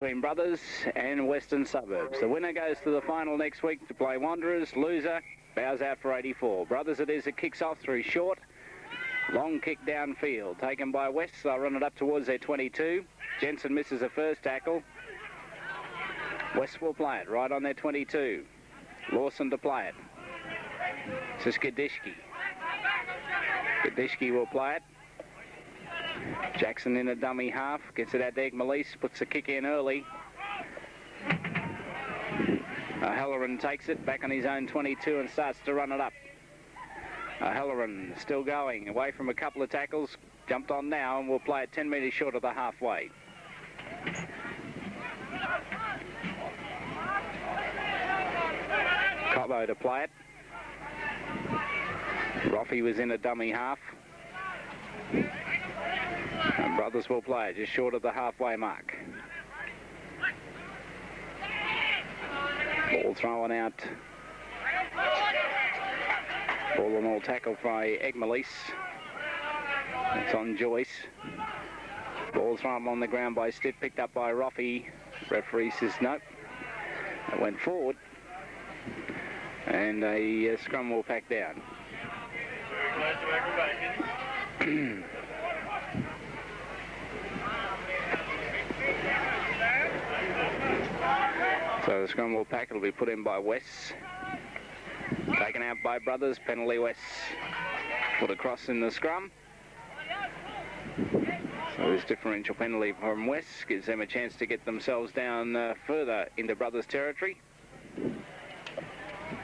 Between Brothers and Western Suburbs. The winner goes to the final next week to play Wanderers. Loser bows out for 84. Brothers it is, it kicks off through short. Long kick downfield. Taken by West. They'll run it up towards their 22. Jensen misses the first tackle. West will play it right on their 22. Lawson to play it. This is Gadishki. Gadishki will play it. Jackson in a dummy half, gets it out to Egmalise, puts the kick in early. Halloran takes it back on his own 22 and starts to run it up. Halloran still going, away from a couple of tackles, jumped on now and will play it 10 metres short of the halfway. Cobbo to play it. Roffey was in a dummy half. And Brothers will play it just short of the halfway mark. Ball thrown out. Ball and all tackled by Egmalise. It's on Joyce. Ball thrown on the ground by Stitt, picked up by Roffey. Referee says no. It went forward. And a scrum will pack down. So the scrum will pack, it'll be put in by West. Taken out by Brothers, penalty West. Put across in the scrum. So this differential penalty from West gives them a chance to get themselves down further into Brothers territory.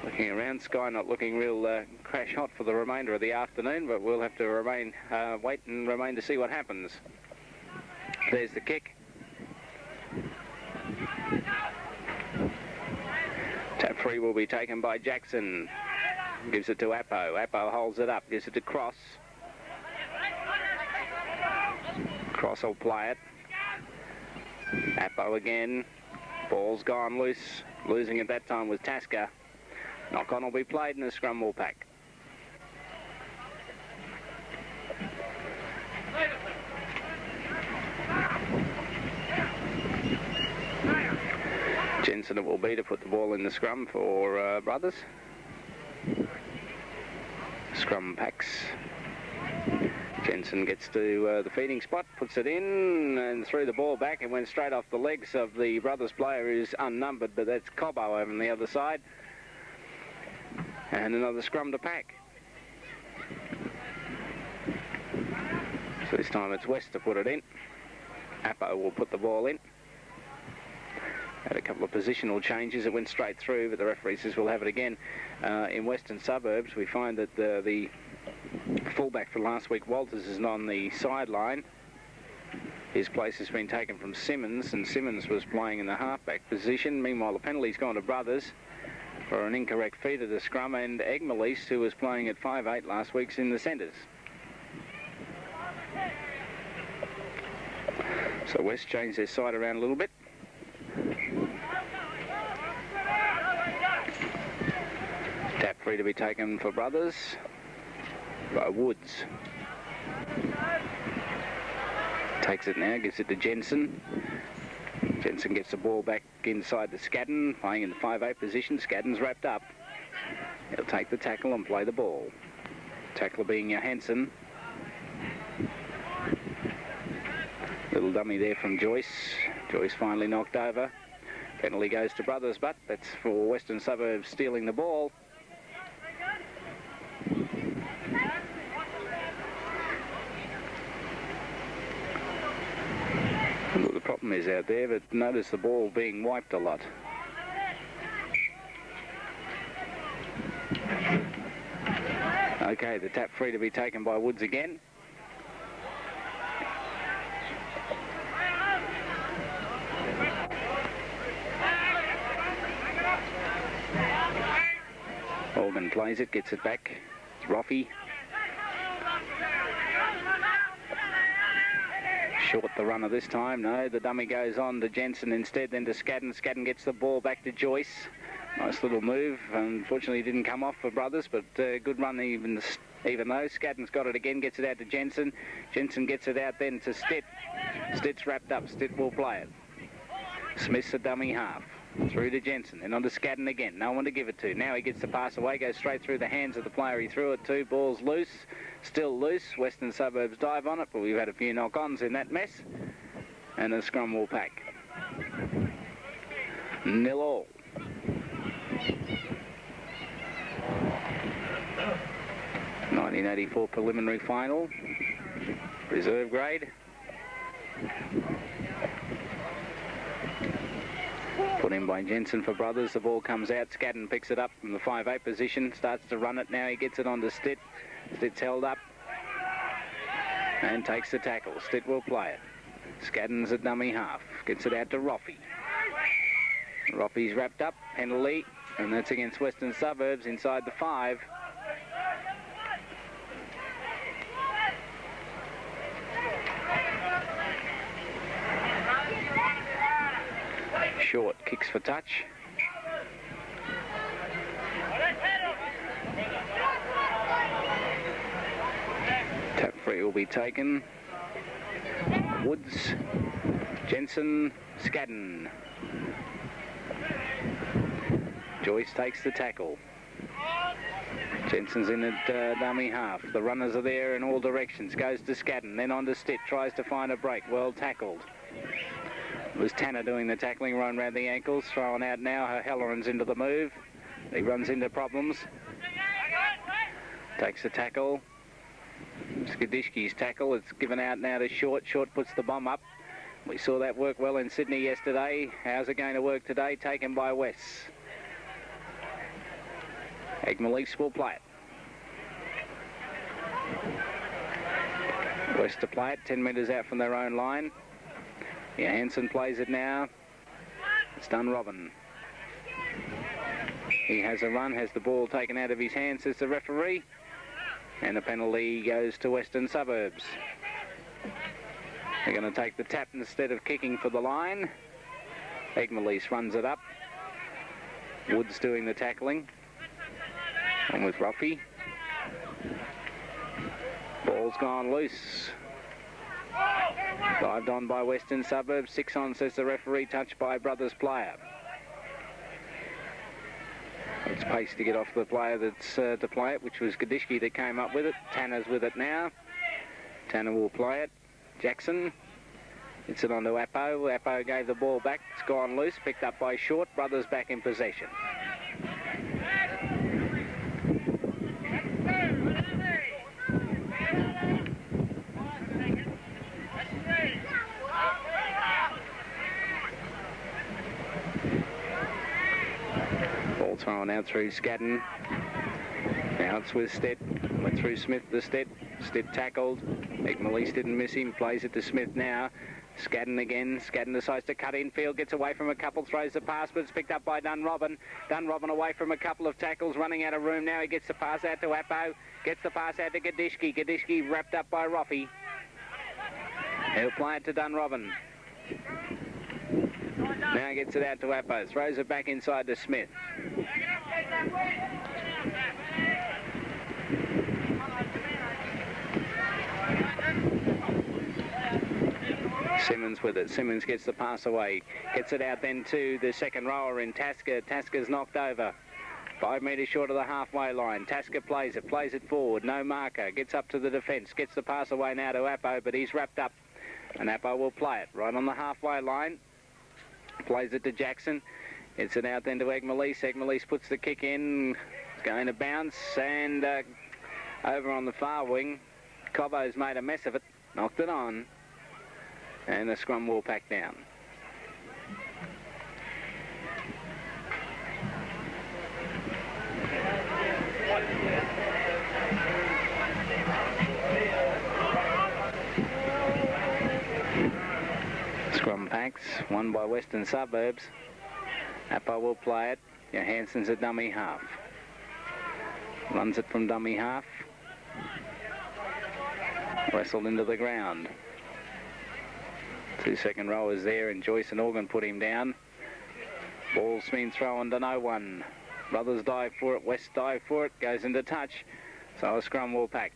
Looking around, Sky not looking real crash hot for the remainder of the afternoon, but we'll have to wait and remain to see what happens. There's the kick. Tap free will be taken by Jackson. Gives it to Appo. Appo holds it up, gives it to Cross. Cross will play it. Appo again. Ball's gone loose. Losing at that time was Tasker. Knock-on will be played and the scrum will pack. Jensen it will be to put the ball in the scrum for Brothers. Scrum packs. Jensen gets to the feeding spot, puts it in and threw the ball back and went straight off the legs of the Brothers player who's unnumbered, but that's Cobbo over on the other side. And another scrum to pack. So this time it's West to put it in. Appo will put the ball in. Had a couple of positional changes. It went straight through, but the referee says we'll have it again. In Western Suburbs, we find that the fullback for last week, Walters, is on the sideline. His place has been taken from Simmons, and Simmons was playing in the halfback position. Meanwhile, the penalty's gone to Brothers for an incorrect feed of the scrum, and Egmalise, who was playing at 5'8" last week's in the centres. So West changed their side around a little bit. Tap free to be taken for Brothers by Woods. Takes it now, gives it to Jensen. Jensen gets the ball back inside to Scadden, playing in the 5'8" position. Scadden's wrapped up. He'll take the tackle and play the ball. Tackler being Johansson. Little dummy there from Joyce. Joyce finally knocked over. Penalty goes to Brothers, but that's for Western Suburbs stealing the ball. Look, the problem is out there, but notice the ball being wiped a lot. Okay, the tap free to be taken by Woods again. Organ plays it, gets it back. It's Roffey. Short the runner this time. No, the dummy goes on to Jensen instead, then to Scadden. Scadden gets the ball back to Joyce. Nice little move. Unfortunately, didn't come off for Brothers, but good run even though. Scadden's got it again, gets it out to Jensen. Jensen gets it out then to Stitt. Stitt's wrapped up. Stitt will play it. Smith's a dummy half. Through to Jensen, and on to Scadden again. No one to give it to. Now he gets the pass away, goes straight through the hands of the player he threw it to. Ball's loose, still loose. Western Suburbs dive on it, but we've had a few knock-ons in that mess. And a scrum will pack. 0-0. ...1984 preliminary final. Reserve grade. Put in by Jensen for Brothers. The ball comes out. Scadden picks it up from the 5-8 position. Starts to run it now. He gets it on to Stitt. Stitt's held up. And takes the tackle. Stitt will play it. Scadden's a dummy half. Gets it out to Roffey. Roffey's wrapped up. Penalty. And that's against Western Suburbs inside the 5. Short kicks for touch. Tap free will be taken. Woods, Jensen, Scadden. Joyce takes the tackle. Jensen's in at dummy half. The runners are there in all directions. Goes to Scadden, then on to Stitt. Tries to find a break. Well tackled. It was Tanner doing the tackling, run round the ankles, throwing out now. Halloran's into the move. He runs into problems. Takes the tackle. Skadishki's tackle. It's given out now to Short. Short puts the bomb up. We saw that work well in Sydney yesterday. How's it going to work today? Taken by West. Egmalise will play it. West to play it, 10 metres out from their own line. Yeah, Hansen plays it now. It's Dunrobin. He has a run, has the ball taken out of his hands, says the referee. And the penalty goes to Western Suburbs. They're going to take the tap instead of kicking for the line. Egmalise runs it up. Woods doing the tackling. And with Ruffy. Ball's gone loose. Dived on by Western Suburbs. 6 on, says the referee. Touched by Brothers player. It's pace to get off the player that's to play it, which was Gadishki that came up with it. Tanner's with it now. Tanner will play it. Jackson. It's it on to Appo. Appo gave the ball back. It's gone loose. Picked up by Short. Brothers back in possession. Ball thrown out through Scadden. Now it's with Stitt. Went through Smith to Stitt. Stitt tackled. Egmalise didn't miss him. Plays it to Smith now. Scadden again. Scadden decides to cut infield. Gets away from a couple. Throws the pass, but it's picked up by Dunrobin. Dunrobin away from a couple of tackles. Running out of room now. He gets the pass out to Appo. Gets the pass out to Gadishki. Gadishki wrapped up by Roffey. He'll play it to Dunrobin. Now he gets it out to Appo. Throws it back inside to Smith. Simmons with it. Simmons gets the pass away. Gets it out then to the second rower in Tasker. Tasker's knocked over. 5 metres short of the halfway line. Tasker plays it forward. No marker. Gets up to the defence. Gets the pass away now to Appo, but he's wrapped up. And Appo will play it right on the halfway line. Plays it to Jackson. It's it out then to Egmalise. Egmalise puts the kick in. It's going to bounce. And over on the far wing, Cobbo's made a mess of it. Knocked it on. And the scrum will pack down. Scrum packs, won by Western Suburbs. Appo will play it. Johansson's a dummy half. Runs it from dummy half. Wrestled into the ground. 2 second rowers there, and Joyce and Organ put him down. Ball's been thrown to no one. Brothers dive for it, West dive for it, goes into touch. So a scrum will pack.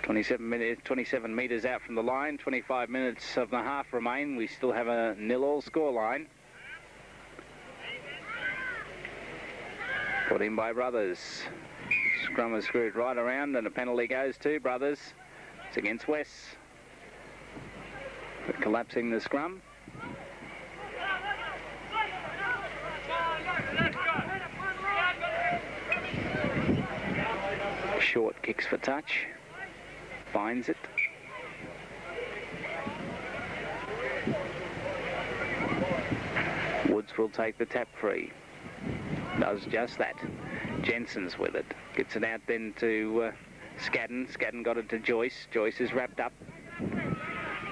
27 metres out from the line. 25 minutes of the half remain. We still have a 0-all scoreline. Put in by Brothers. Scrum is screwed right around and a penalty goes to Brothers. It's against West. We're collapsing the scrum. Short kicks for touch. Finds it. Woods will take the tap free. Does just that. Jensen's with it. Gets it out then to Scadden. Scadden got it to Joyce. Joyce is wrapped up.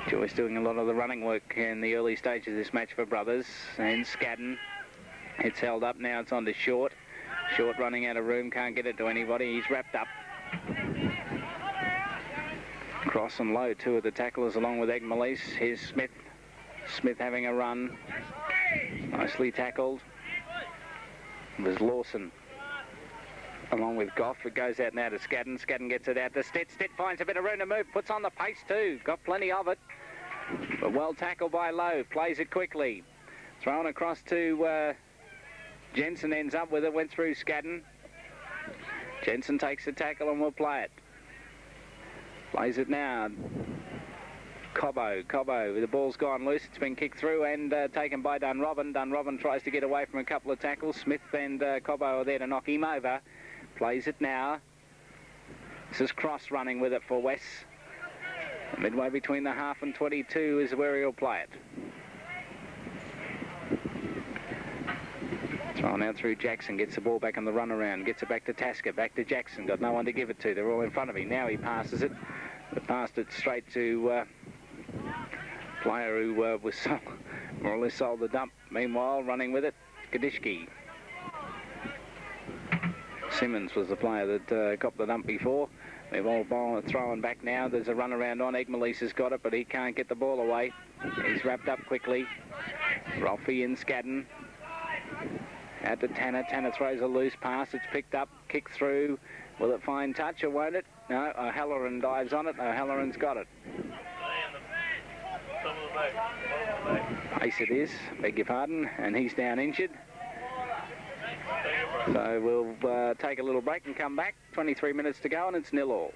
Joyce doing a lot of the running work in the early stage of this match for Brothers. And Scadden. It's held up now. It's on to Short. Short running out of room. Can't get it to anybody. He's wrapped up. Cross and low, two of the tacklers along with Egmalise. Here's Smith. Smith having a run. Nicely tackled. It was Lawson. Along with Goff. It goes out now to Scadden. Scadden gets it out to Stitt. Stitt finds a bit of room to move. Puts on the pace too. Got plenty of it. But well tackled by Lowe. Plays it quickly. Thrown across to Jensen. Ends up with it. Went through Scadden. Jensen takes the tackle and will play it. Plays it now. Cobbo. The ball's gone loose. It's been kicked through and taken by Dunrobin. Dunrobin tries to get away from a couple of tackles. Smith and Cobbo are there to knock him over. Plays it now. This is Cross running with it for West. Midway between the half and 22 is where he'll play it. Thrown out through Jackson, gets the ball back on the run around, gets it back to Tasker, back to Jackson, got no one to give it to, they're all in front of him. Now he passes it, but passed it straight to player who was more or less sold the dump. Meanwhile, running with it, Gadishki. Simmons was the player that got the dump before. They've all ball throwing back now. There's a run around on. Egmalise has got it, but he can't get the ball away. He's wrapped up quickly. Rolfie and Scadden. Out to Tanner. Tanner throws a loose pass. It's picked up, kicked through. Will it find touch or won't it? No, O'Halloran dives on it. O'Halloran's got it. Pace it is, beg your pardon, and he's down injured. So we'll take a little break and come back. 23 minutes to go and it's 0-all.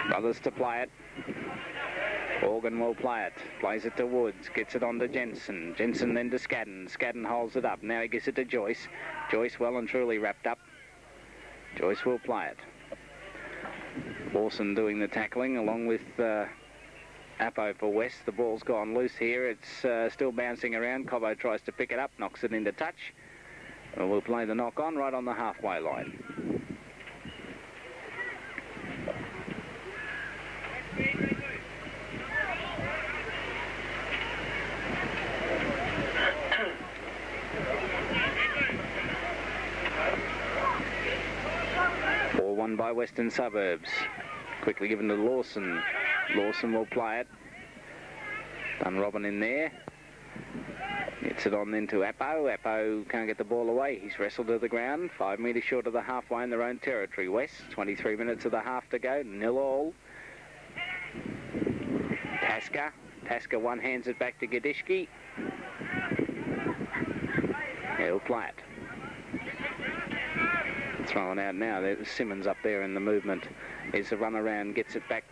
Brothers to play it. Organ will play it. Plays it to Woods. Gets it on to Jensen. Jensen then to Scadden. Scadden holds it up. Now he gets it to Joyce. Joyce well and truly wrapped up. Joyce will play it. Lawson doing the tackling along with Appo for West. The ball's gone loose here. It's still bouncing around. Cobbo tries to pick it up. Knocks it into touch. And we'll play the knock on right on the halfway line. Won by Western Suburbs. Quickly given to Lawson. Lawson will play it. Dunrobin in there. Gets it on then to Appo. Appo can't get the ball away. He's wrestled to the ground. 5 metres short of the halfway in their own territory. West, 23 minutes of the half to go. 0-all. Tasker. Tasker one hands it back to Gadishki. He'll play it. Thrown out now. There's Simmons up there in the movement. Here's the run around, gets it back.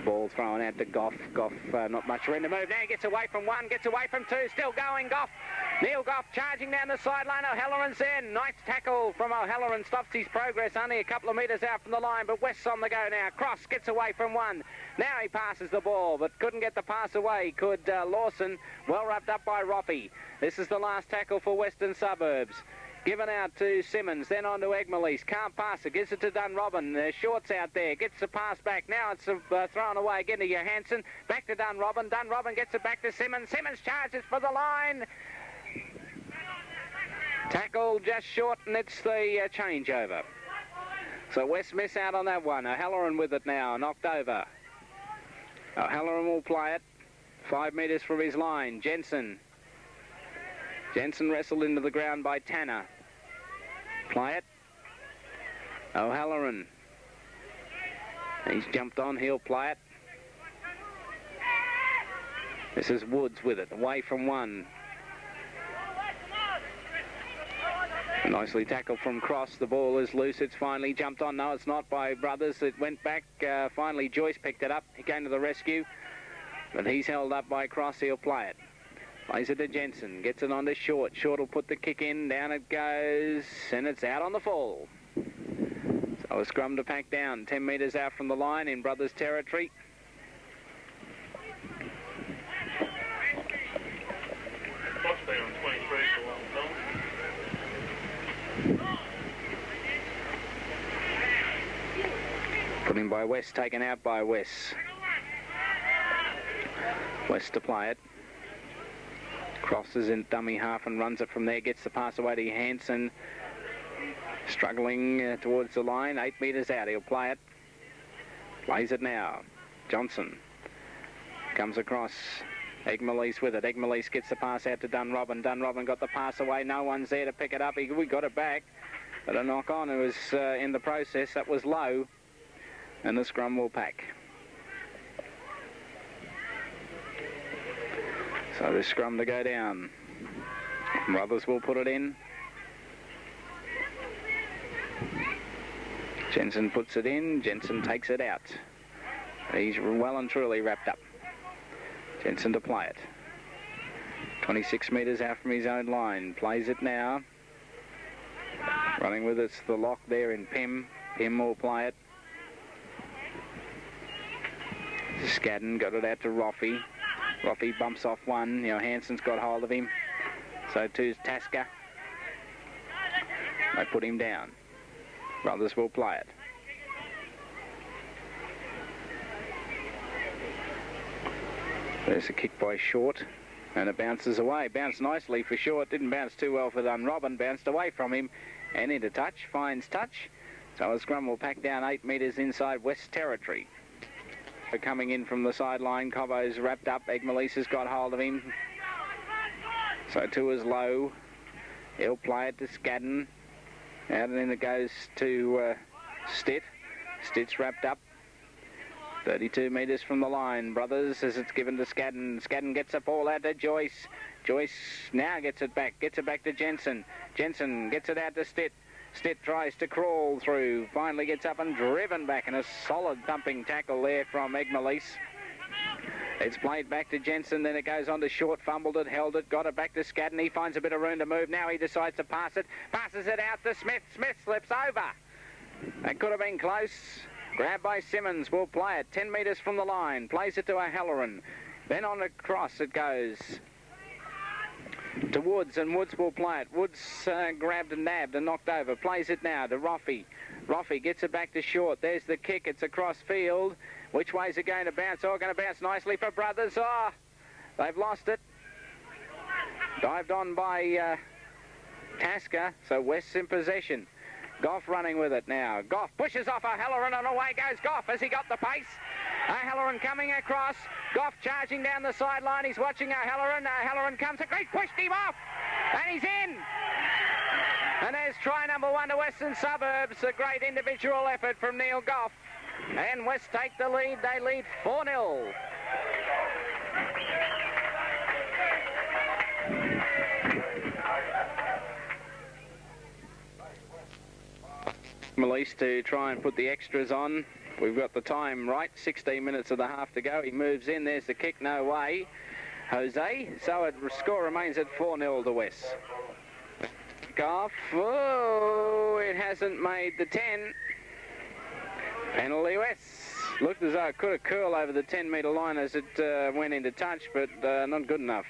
Ball thrown out to Goff. Goff, not much room to move. Now he gets away from one, gets away from two. Still going, Goff. Neil Goff charging down the sideline. O'Halloran's there. Nice tackle from O'Halloran. Stops his progress only a couple of metres out from the line, but West's on the go now. Cross gets away from one. Now he passes the ball, but couldn't get the pass away. Could Lawson. Well wrapped up by Roffey. This is the last tackle for Western Suburbs. Given out to Simmons, then on to Egmalise. Can't pass it. Gives it to Dunrobin. Short's out there. Gets the pass back. Now it's thrown away again to Johansson. Back to Dunrobin. Dunrobin gets it back to Simmons. Simmons charges for the line. Tackle just short, and it's the changeover. So West miss out on that one. O'Halloran with it now. Knocked over. O'Halloran will play it. 5 metres from his line. Jensen. Jensen wrestled into the ground by Tanner. Play it. O'Halloran. He's jumped on, he'll play it. This is Woods with it, away from one. Nicely tackled from Cross. The ball is loose. It's finally jumped on. No, it's not by Brothers. It went back. Finally, Joyce picked it up. He came to the rescue. But he's held up by Cross. He'll play it. Plays it to Jensen. Gets it on to Short. Short will put the kick in. Down it goes. And it's out on the fall. So a scrum to pack down. 10 metres out from the line in Brothers territory. Put in by West, taken out by West. West to play it. Crosses in dummy half and runs it from there. Gets the pass away to Hansen. Struggling towards the line. 8 metres out. He'll play it. Plays it now. Johnson comes across. Egmalise with it. Egmalise gets the pass out to Dunrobin. Dunrobin got the pass away. No one's there to pick it up. We got it back. But a knock on. It was in the process. That was low. And the scrum will pack. So the scrum to go down. Brothers will put it in. Jensen puts it in. Jensen takes it out. He's well and truly wrapped up. Jensen to play it. 26 metres out from his own line. Plays it now. Running with it's the lock there in Pym. Pym will play it. Scadden got it out to Roffey. Roffey bumps off one. Hansen's got hold of him. So too's Tasker. They put him down. Brothers will play it. There's a kick by Short. And it bounces away. Bounced nicely for Short. Didn't bounce too well for Dunrobin. Bounced away from him. And into touch. Finds touch. So a scrum will pack down 8 metres inside West territory. Coming in from the sideline, Cobbo's wrapped up. Egmalise has got hold of him. So 2 is low. He'll play it to Scadden. Out and then it goes to Stitt. Stitt's wrapped up. 32 metres from the line. Brothers as it's given to Scadden. Scadden gets the ball out to Joyce. Joyce now gets it back. Gets it back to Jensen. Jensen gets it out to Stitt. Stitt tries to crawl through, finally gets up and driven back, and a solid thumping tackle there from Egmalise. It's played back to Jensen, then it goes on to Short, fumbled it, held it, got it back to Scadden. He finds a bit of room to move. Now he decides to pass it, passes it out to Smith. Smith slips over. That could have been close. Grabbed by Simmons, will play it 10 metres from the line, plays it to O'Halloran. Then on across it goes to Woods, and Woods will play it. Woods grabbed and nabbed and knocked over. Plays it now to Roffey. Roffey gets it back to Short. There's the kick. It's across field. Which way's it going to bounce? Oh, going to bounce nicely for Brothers. Oh, they've lost it. Dived on by Tasker, so West's in possession. Goff running with it now. Goff pushes off O'Halloran, and away goes Goff. Has he got the pace? O'Halloran coming across. Goff charging down the sideline. He's watching O'Halloran. O'Halloran comes. He's pushed him off. And he's in. And there's try number 1 to Western Suburbs. A great individual effort from Neil Goff. And West take the lead. They lead 4-0. Malise to try and put the extras on. We've got the time right, 16 minutes of the half to go. He moves in, there's the kick, no way. Jose, so the score remains at 4-0 to West. Goff, oh, it hasn't made the 10. Penalty West. Looked as though it could have curled over the 10-metre line as it went into touch, but not good enough.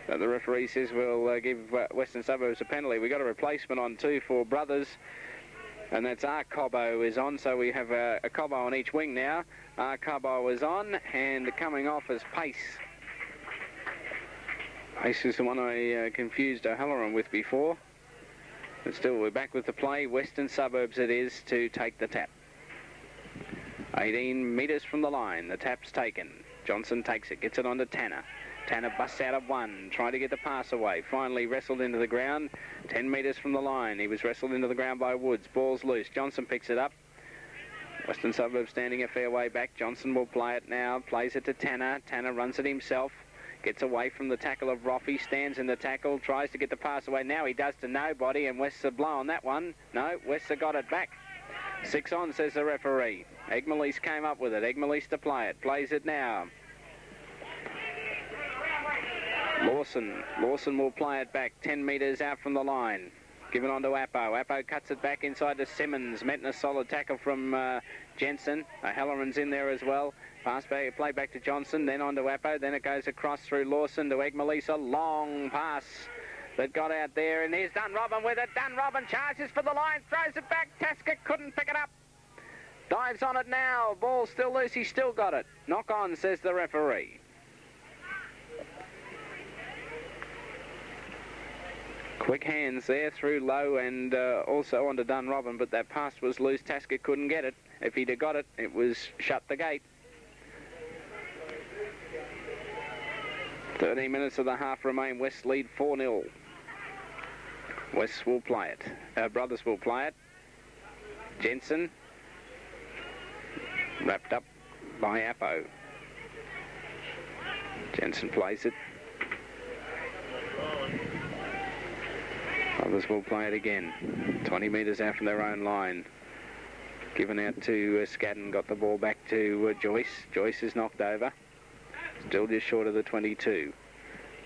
But the referee says we'll give Western Suburbs a penalty. We've got a replacement on 2 for Brothers. And that's our Cobbo is on, so we have a Cobbo on each wing now. Our Cobbo is on, and coming off is Pace. Pace is the one I confused O'Halloran with before. But still, we're back with the play. Western Suburbs it is to take the tap. 18 metres from the line, the tap's taken. Johnson takes it, gets it on to Tanner. Tanner busts out of one, trying to get the pass away. Finally wrestled into the ground, 10 metres from the line. He was wrestled into the ground by Woods. Ball's loose. Johnson picks it up. Western Suburbs standing a fair way back. Johnson will play it now. Plays it to Tanner. Tanner runs it himself. Gets away from the tackle of Roffey. Stands in the tackle. Tries to get the pass away. Now he does to nobody, and West's a blow on that one. No, West's got it back. 6 on, says the referee. Egmalise came up with it. Egmalise to play it. Plays it now. Lawson will play it back 10 metres out from the line. Given on to Appo. Appo cuts it back inside to Simmons. Met in a solid tackle from Jensen. O'Halloran's in there as well. Pass back, play back to Johnson, then on to Appo. Then it goes across through Lawson to Egmalise. A long pass that got out there. And here's Dunrobin with it. Dunrobin charges for the line. Throws it back. Tasker couldn't pick it up. Dives on it now. Ball still loose. He's still got it. Knock on, says the referee. Quick hands there through low and also onto Dunrobin, but that pass was loose. Tasker couldn't get it. If he'd have got it, it was shut the gate. 13 minutes of the half remain. West lead 4-0. West will play it. Brothers will play it. Jensen. Wrapped up by Appo. Jensen plays it. Others will play it again. 20 metres out from their own line. Given out to Scadden. Got the ball back to Joyce. Joyce is knocked over. Still just short of the 22.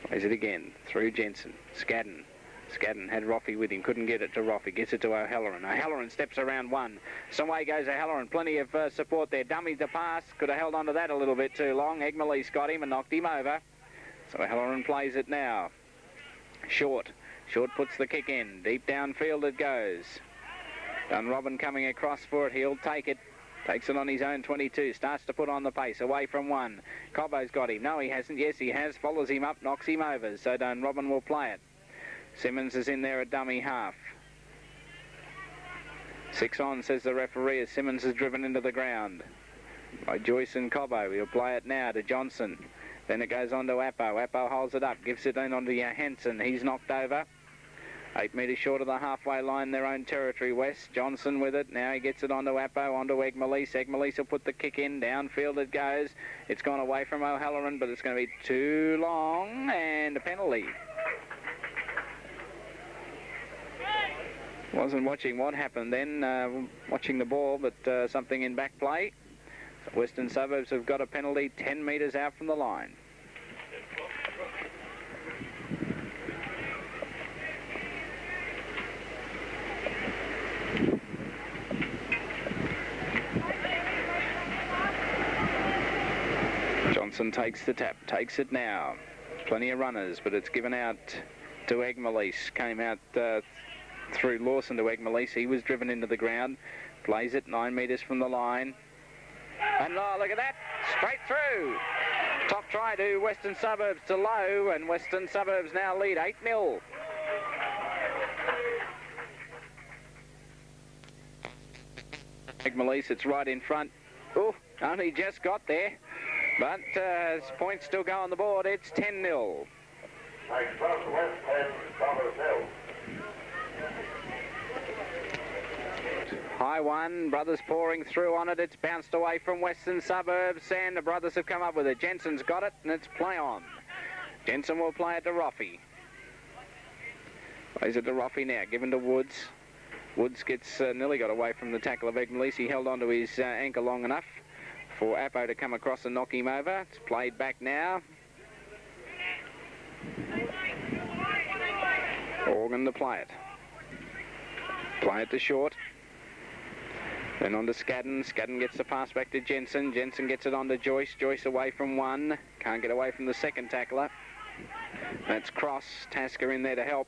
Plays it again. Through Jensen. Scadden. Scadden had Roffey with him. Couldn't get it to Roffey. Gets it to O'Halloran. O'Halloran steps around one. Some way goes O'Halloran. Plenty of support there. Dummy to pass. Could have held on to that a little bit too long. Egmalise got him and knocked him over. So O'Halloran plays it now. Short. Short puts the kick in. Deep downfield it goes. Dunrobin coming across for it. He'll take it. Takes it on his own 22. Starts to put on the pace. Away from one. Cobbo's got him. No, he hasn't. Yes, he has. Follows him up. Knocks him over. So Dunrobin will play it. Simmons is in there at dummy half. 6 on, says the referee, as Simmons is driven into the ground by Joyce and Cobbo. He'll play it now to Johnson. Then it goes on to Appo. Appo holds it up. Gives it in on to Hansen. He's knocked over. 8 metres short of the halfway line, their own territory, West. Johnson with it. Now he gets it onto Appo, onto Egmalise. Egmalise will put the kick in. Downfield it goes. It's gone away from O'Halloran, but it's going to be too long, and a penalty. Wasn't watching what happened then, watching the ball, but something in back play. Western Suburbs have got a penalty 10 metres out from the line. Johnson takes the tap, takes it now. Plenty of runners, but it's given out to Egmalise. Came out through Lawson to Egmalise. He was driven into the ground. Plays it 9 metres from the line. And oh, look at that, straight through. Top try to Western Suburbs to low, and Western Suburbs now lead 8-0. Egmalise, it's right in front. Oh, only just got there. But points still go on the board. It's 10-0. High one, Brothers pouring through on it. It's bounced away from Western Suburbs, and the Brothers have come up with it. Jensen's got it, and it's play on. Jensen will play it to Roffey. Plays it to Roffey now, given to Woods. Woods gets nearly got away from the tackle of Egmalise. He held onto his ankle long enough for Appo to come across and knock him over. It's played back now. Organ to play it. Play it to short. Then on to Scadden. Scadden gets the pass back to Jensen. Jensen gets it on to Joyce. Joyce away from one. Can't get away from the second tackler. That's Cross. Tasker in there to help.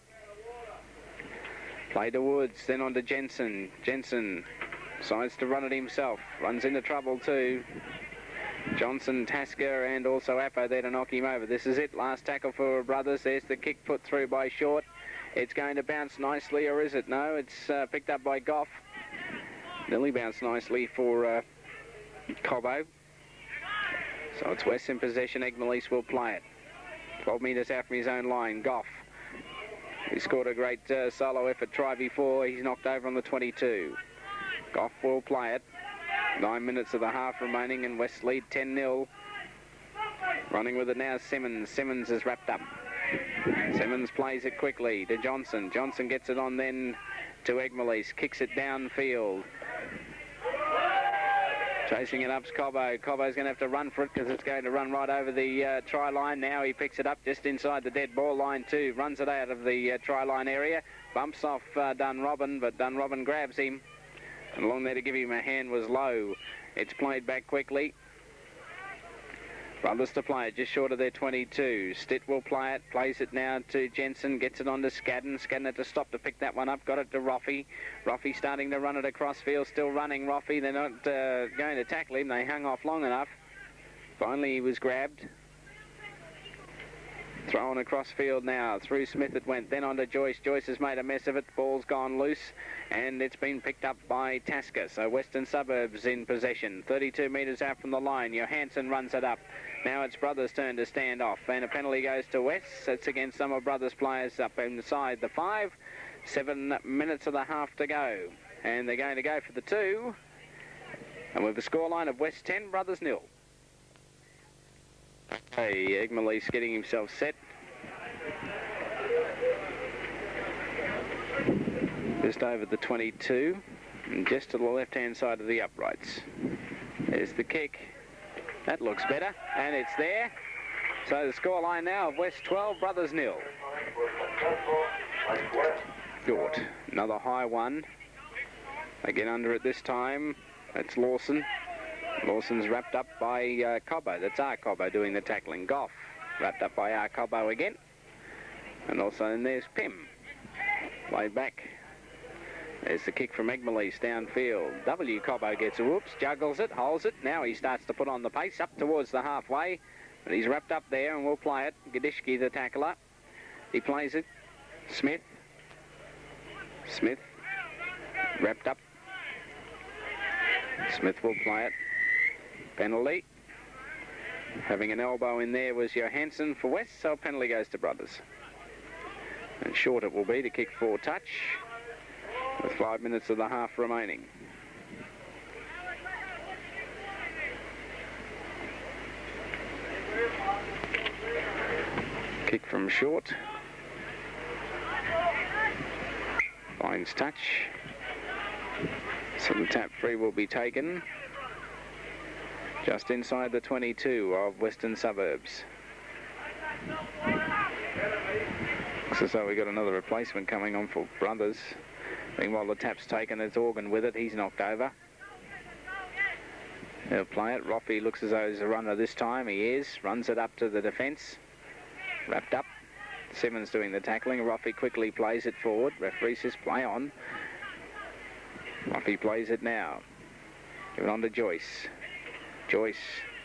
Play to Woods. Then on to Jensen. Jensen decides to run it himself. Runs into trouble too. Johnson, Tasker and also Appo there to knock him over. This is it. Last tackle for Brothers. There's the kick put through by Short. It's going to bounce nicely, or is it? No, it's picked up by Goff. Nearly bounced nicely for Cobbo. So it's West in possession. Egmalise will play it. 12 metres out from his own line, Goff. He scored a great solo effort try before. He's knocked over on the 22. Goff will play it. 9 minutes of the half remaining, and West lead 10-0. Running with it now, Simmons. Simmons is wrapped up. Simmons plays it quickly to Johnson. Johnson gets it on then to Egmelis. Kicks it downfield. Chasing it up's Cobbo. Cobbo's going to have to run for it because it's going to run right over the try line. Now he picks it up just inside the dead ball line too. Runs it out of the try line area. Bumps off Dunrobin, but Dunrobin grabs him. And along there to give him a hand was Lowe. It's played back quickly. Brothers to play it, just short of their 22. Stitt will play it, plays it now to Jensen, gets it on to Scadden. Scadden had to stop to pick that one up, got it to Roffey. Roffey starting to run it across field, still running Roffey. They're not going to tackle him, they hung off long enough. Finally he was grabbed. Thrown across field now, through Smith it went, then on to Joyce. Joyce has made a mess of it, ball's gone loose, and it's been picked up by Tasker. So Western Suburbs in possession, 32 metres out from the line. Johansson runs it up. Now it's Brothers' turn to stand off, and a penalty goes to West. It's against some of Brothers' players up inside the 5. 7 minutes of the half to go, and they're going to go for the 2. And with a scoreline of West 10, Brothers 0. Hey, Egmelis getting himself set. Just over the 22, and just to the left-hand side of the uprights. There's the kick. That looks better, and it's there. So the scoreline now of West 12, Brothers 0. Short. Another high one. They get under it this time. That's Lawson. Lawson's wrapped up by Cobbo. That's our Cobbo doing the tackling. Goff wrapped up by our Cobbo again. And also then there's Pim. Played back. There's the kick from Egmelis downfield. W. Cobbo gets a whoops, juggles it, holds it. Now he starts to put on the pace up towards the halfway. But he's wrapped up there and we'll play it. Gadishki, the tackler. He plays it. Smith. Smith. Wrapped up. Smith will play it. Penalty. Having an elbow in there was Johansson for West, so a penalty goes to Brothers. And short it will be to kick for touch with 5 minutes of the half remaining. Kick from short. Finds touch. So the tap free will be taken just inside the 22 of Western Suburbs. Looks as though we got another replacement coming on for Brothers. Meanwhile, the tap's taken, it's Organ with it. He's knocked over. He'll play it. Roffey looks as though he's a runner this time. He is. Runs it up to the defence. Wrapped up. Simmons doing the tackling. Roffey quickly plays it forward. Referee says play on. Roffey plays it now. Give it on to Joyce. Joyce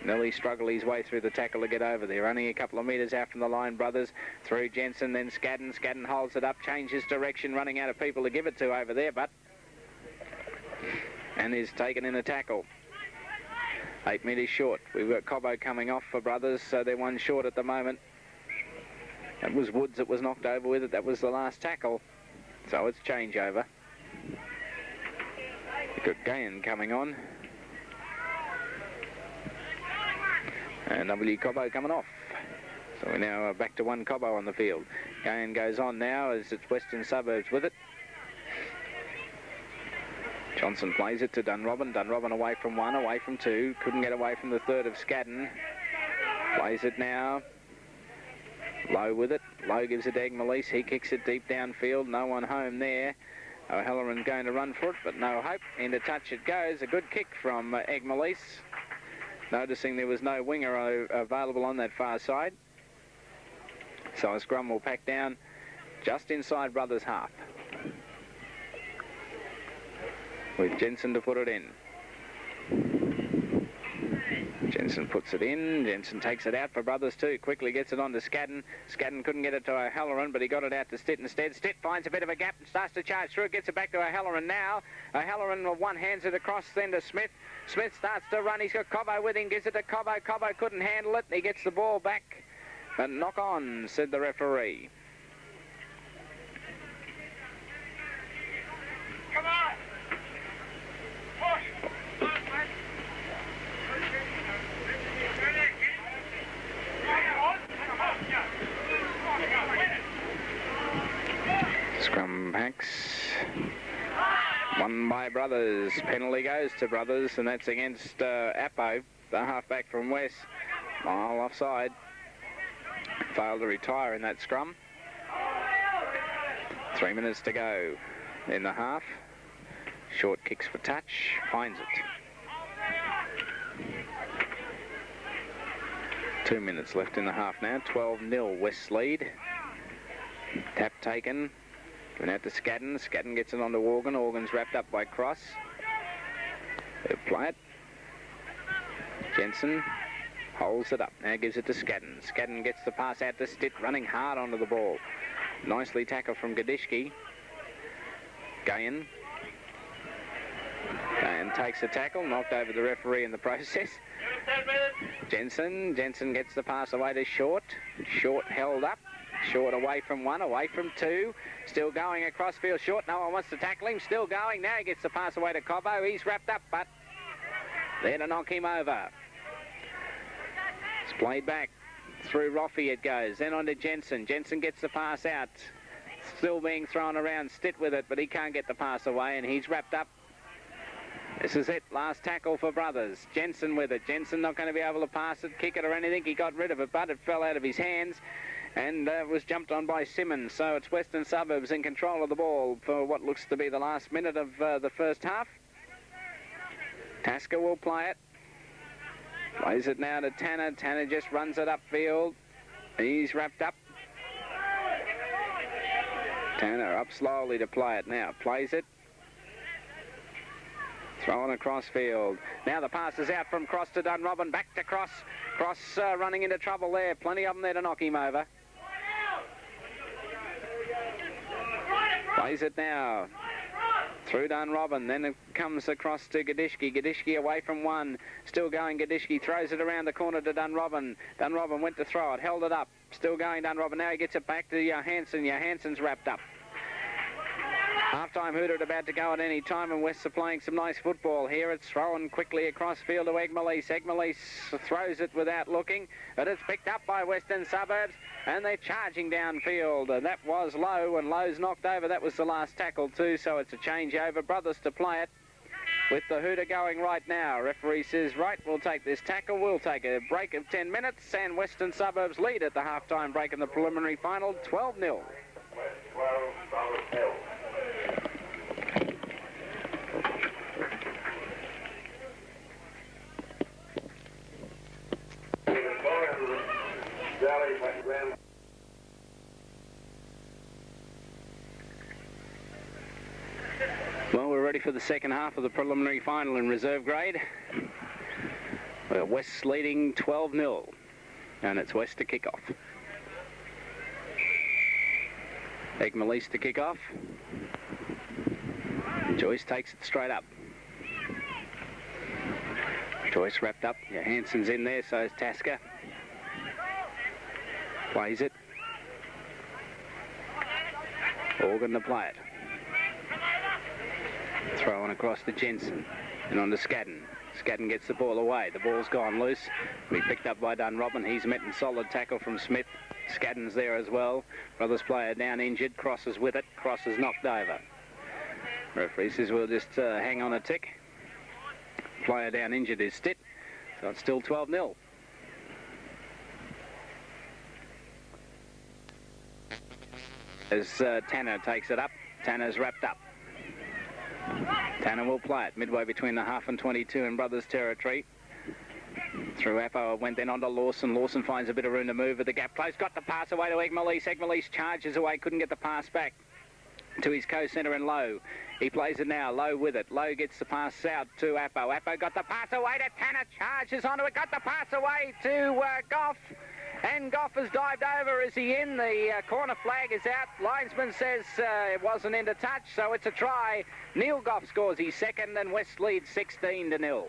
nearly struggled his way through the tackle to get over there. Only a couple of metres out from the line, Brothers. Through Jensen, then Scadden. Scadden holds it up, changes direction, running out of people to give it to over there, but... and is taken in a tackle. 8 metres short. We've got Cobbo coming off for Brothers, so they're one short at the moment. That was Woods that was knocked over with it. That was the last tackle. So it's changeover. We've got Gahan coming on. And W. Cobbo coming off. So we're now back to one Cobbo on the field. Gahan goes on now as it's Western Suburbs with it. Johnson plays it to Dunrobin. Dunrobin away from one, away from two. Couldn't get away from the third of Scadden. Plays it now. Lowe with it. Lowe gives it to Egmelis. He kicks it deep downfield. No one home there. O'Halloran going to run for it, but no hope. Into touch it goes. A good kick from Egmelis. Noticing there was no winger available on that far side. So a scrum will pack down just inside Brothers' half. With Jensen to put it in. Jensen puts it in. Jensen takes it out for Brothers too. Quickly gets it on to Scadden. Scadden couldn't get it to O'Halloran, but he got it out to Stitt instead. Stitt finds a bit of a gap and starts to charge through. Gets it back to O'Halloran now. O'Halloran one hands it across then to Smith. Smith starts to run. He's got Cobbo with him. Gives it to Cobbo. Cobbo couldn't handle it. He gets the ball back But knock on, said the referee. Come on! Push! Scrum packs. Won by Brothers. Penalty goes to Brothers, and that's against Appo, the halfback from West. Mile offside. Failed to retire in that scrum. 3 minutes to go in the half. Short kicks for touch. Finds it. 2 minutes left in the half now. 12-0 West lead. Tap taken. Going out to Scadden. Scadden gets it onto Organ. Organ's wrapped up by Cross. They'll play it. Jensen holds it up. Now gives it to Scadden. Scadden gets the pass out to Stitt, running hard onto the ball. Nicely tackled from Gadishki. Gayan. Gayan takes the tackle, knocked over the referee in the process. Jensen gets the pass away to Short. Short held up. Short away from one, away from two. Still going across field. Short, no one wants to tackle him. Still going. Now he gets the pass away to Cobbo. He's wrapped up, but there to knock him over. It's played back. Through Roffey it goes. Then on to Jensen. Jensen gets the pass out. Still being thrown around. Stitt with it, but he can't get the pass away, and he's wrapped up. This is it. Last tackle for Brothers. Jensen with it. Jensen not going to be able to pass it, kick it or anything. He got rid of it, but it fell out of his hands and was jumped on by Simmons. So it's Western Suburbs in control of the ball for what looks to be the last minute of the first half. Tasker will play it. Plays it now to Tanner. Tanner just runs it upfield. He's wrapped up. Tanner up slowly to play it now. Plays it. Thrown across field. Now the pass is out from Cross to Dunrobin. Back to Cross. Cross running into trouble there. Plenty of them there to knock him over. Plays it now. Through Dunrobin. Then it comes across to Gadishki. Gadishki away from one. Still going. Gadishki throws it around the corner to Dunrobin. Dunrobin went to throw it. Held it up. Still going Dunrobin. Now he gets it back to Johansson. Johansson's wrapped up. Half-time hooter about to go at any time, and Wests are playing some nice football here. It's thrown quickly across field to Egmalise. Egmalise throws it without looking, but it's picked up by Western Suburbs, and they're charging downfield. That was Lowe, and Lowe's knocked over. That was the last tackle too, so it's a change over. Brothers to play it with the hooter going right now. Referee says, right, we'll take this tackle. We'll take a break of 10 minutes, and Western Suburbs lead at the half-time break in the preliminary final, 12-0. Well, we're ready for the second half of the preliminary final in reserve grade. West's leading 12-0, and it's West to kick off. Egmalise to kick off. Joyce takes it straight up. Joyce wrapped up. Johansson's in there, so is Tasker. Plays it. Organ to play it. Throwing across to Jensen and on to Scadden. Scadden gets the ball away. The ball's gone loose. Be picked up by Dunrobin. He's met in solid tackle from Smith. Scadden's there as well. Brothers player down injured. Cross is with it. Cross is knocked over. Referee says we'll just hang on a tick. Player down injured is Stitt. So it's still 12-0. As Tanner takes it up. Tanner's wrapped up. Tanner will play it midway between the half and 22 in Brothers territory. Through Appo, it went then on to Lawson. Lawson finds a bit of room to move with the gap close. Got the pass away to Egmalise. Egmalise charges away, couldn't get the pass back to his co-centre in Lowe. He plays it now. Lowe with it. Lowe gets the pass out to Appo. Appo got the pass away to Tanner. Charges onto it. Got the pass away to Goff. And Goff has dived over. Is he in? The corner flag is out. Linesman says it wasn't into touch, so it's a try. Neil Goff scores his second, and West leads 16-0.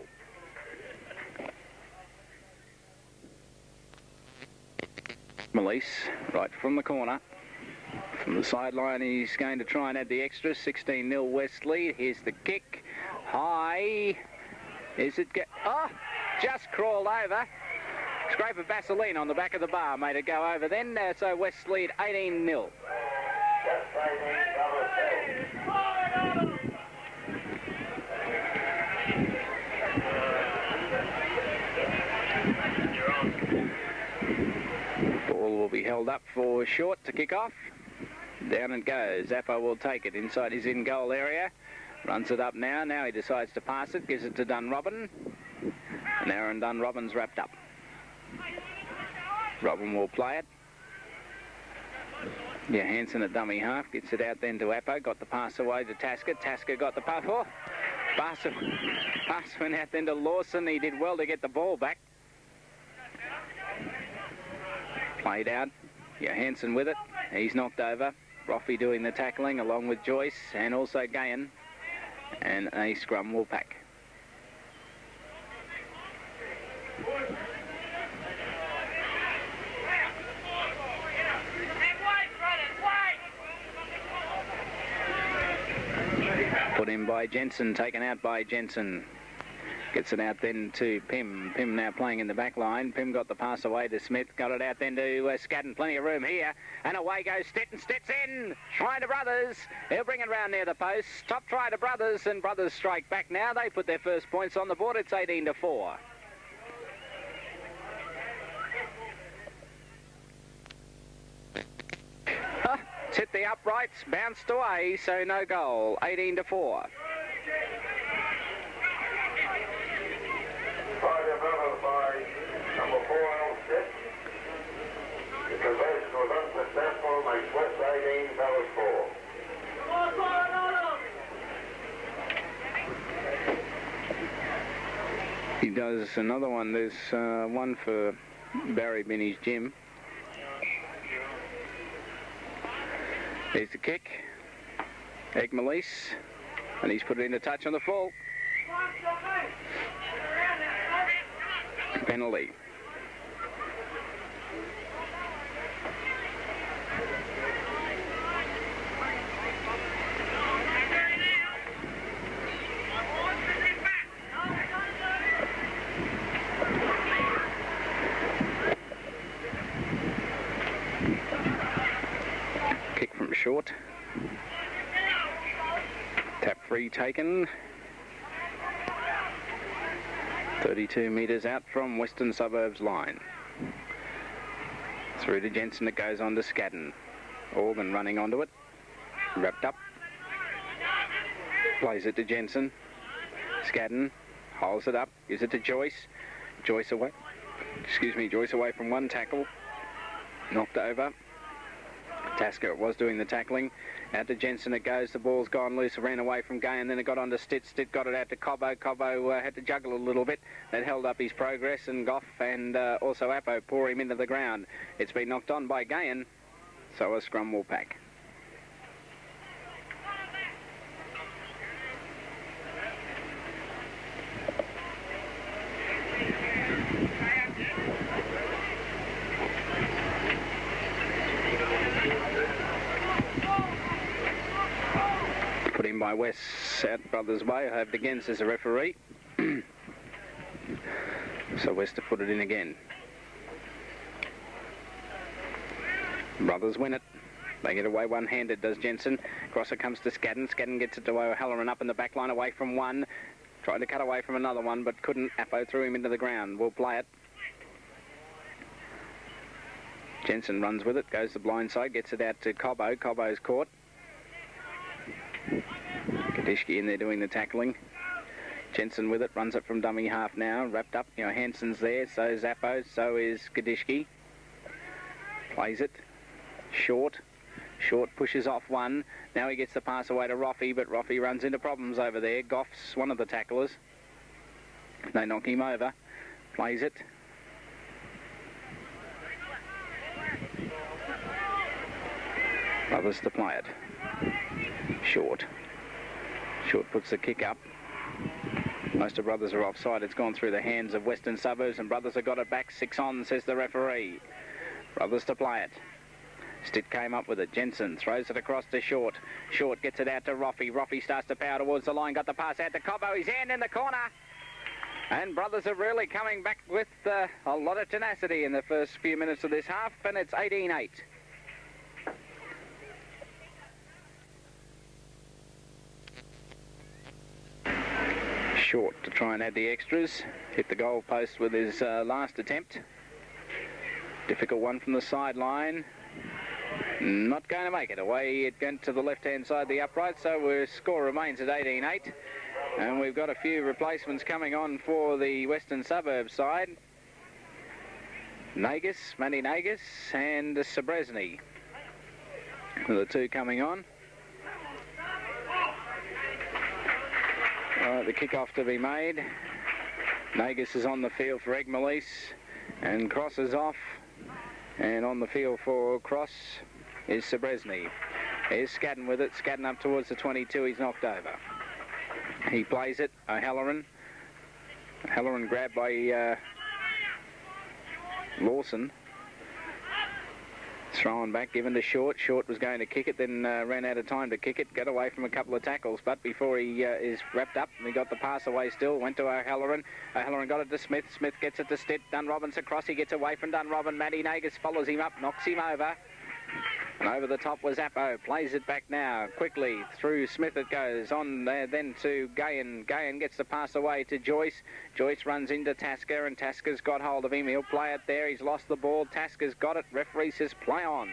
Melise, right from the corner. From the sideline, he's going to try and add the extra. 16-0 West lead. Here's the kick. High. Is it... Oh! Just crawled over. Scrape of Vaseline on the back of the bar made it go over then. So West lead 18-0. Ball will be held up for short to kick off. Down it goes. Zappo will take it inside his in-goal area. Runs it up now. Now he decides to pass it. Gives it to Dunrobin. And Aaron Dunrobin's wrapped up. Robin will play it. Yeah, Hansen at dummy half. Gets it out then to Appo. Got the pass away to Tasker. Tasker got the pass. Oh! Pass went out then to Lawson. He did well to get the ball back. Played out. Yeah, Hansen with it. He's knocked over. Roffey doing the tackling along with Joyce and also Gahan. And a scrum will pack. Put in by Jensen, taken out by Jensen. Gets it out then to Pym. Pym now playing in the back line. Pym got the pass away to Smith. Got it out then to Scadden. Plenty of room here. And away goes Stetton. Stets in. Try to Brothers. He'll bring it round near the post. Top try to Brothers. And Brothers strike back now. They put their first points on the board. It's 18-4. It's hit the uprights. Bounced away. So no goal. 18-4. By number 4, L6. The conversion was unsuccessful, makes West 18, Dallas 4. He does another one. There's one for Barry Binney's gym. There's the kick. Egg Melise. And he's put it in a touch on the full. Penalty. Kick from short. Tap free taken. 32 metres out from Western Suburbs line. Through to Jensen, it goes on to Scadden. Organ running onto it. Wrapped up. Plays it to Jensen. Scadden holds it up. Gives it to Joyce. Joyce away. Joyce away from one tackle. Knocked over. Tasker was doing the tackling. Out to Jensen it goes. The ball's gone loose. It ran away from Gay and then it got on to Stitt. Stitt got it out to Cobbo. Cobbo had to juggle a little bit. That held up his progress, and Goff and also Appo pour him into the ground. It's been knocked on by Gahan, so a scrum will pack. Put in by West, South Brothers way. Hope against as a referee. So West to put it in again. Brothers win it. They get away one-handed, does Jensen. Crosser comes to Scadden. Scadden gets it to O'Halloran up in the back line, away from one. Tried to cut away from another one, but couldn't. Appo threw him into the ground. We'll play it. Jensen runs with it, goes the blind side, gets it out to Cobbo. Cobbo's caught. Kadishki in there doing the tackling. Jensen with it, runs it from dummy half now, wrapped up. Hansen's there, so is Appo, so is Kadishki. Plays it. Short. Short pushes off one. Now he gets the pass away to Roffey, but Roffey runs into problems over there. Goff's one of the tacklers. They knock him over. Plays it. Brothers to play it. Short. Short puts the kick up. Most of Brothers are offside. It's gone through the hands of Western Suburbs, and Brothers have got it back. 6 on, says the referee. Brothers to play it. Stitt came up with it. Jensen throws it across to Short. Short gets it out to Roffey. Roffey starts to power towards the line. Got the pass out to Cobbo. His hand in the corner. And Brothers are really coming back with a lot of tenacity in the first few minutes of this half. And it's 18-8. Short to try and add the extras. Hit the goal post with his last attempt. Difficult one from the sideline. Not going to make it. Away it went to the left-hand side of the upright, so our score remains at 18-8. And we've got a few replacements coming on for the Western Suburbs side. Manny Nagus and Sabresny. The two coming on. All right, the kick-off to be made. Nagus is on the field for Egmalise, and Cross is off. And on the field for Cross is Sabresny. Here's Scadden with it. Scadden up towards the 22. He's knocked over. He plays it. O'Halloran. O'Halloran grabbed by Lawson. Thrown back, given to Short. Short was going to kick it, then ran out of time to kick it. Got away from a couple of tackles, but before he is wrapped up, he got the pass away still. Went to O'Halloran. O'Halloran got it to Smith. Smith gets it to Stitt. Dunrobin's across. He gets away from Dunrobin. Matty Nagus follows him up, knocks him over. And over the top was Appo. Plays it back now. Quickly through Smith it goes. On there then to Gahan. Gahan gets the pass away to Joyce. Joyce runs into Tasker, and Tasker's got hold of him. He'll play it there. He's lost the ball. Tasker's got it. Referee says play on.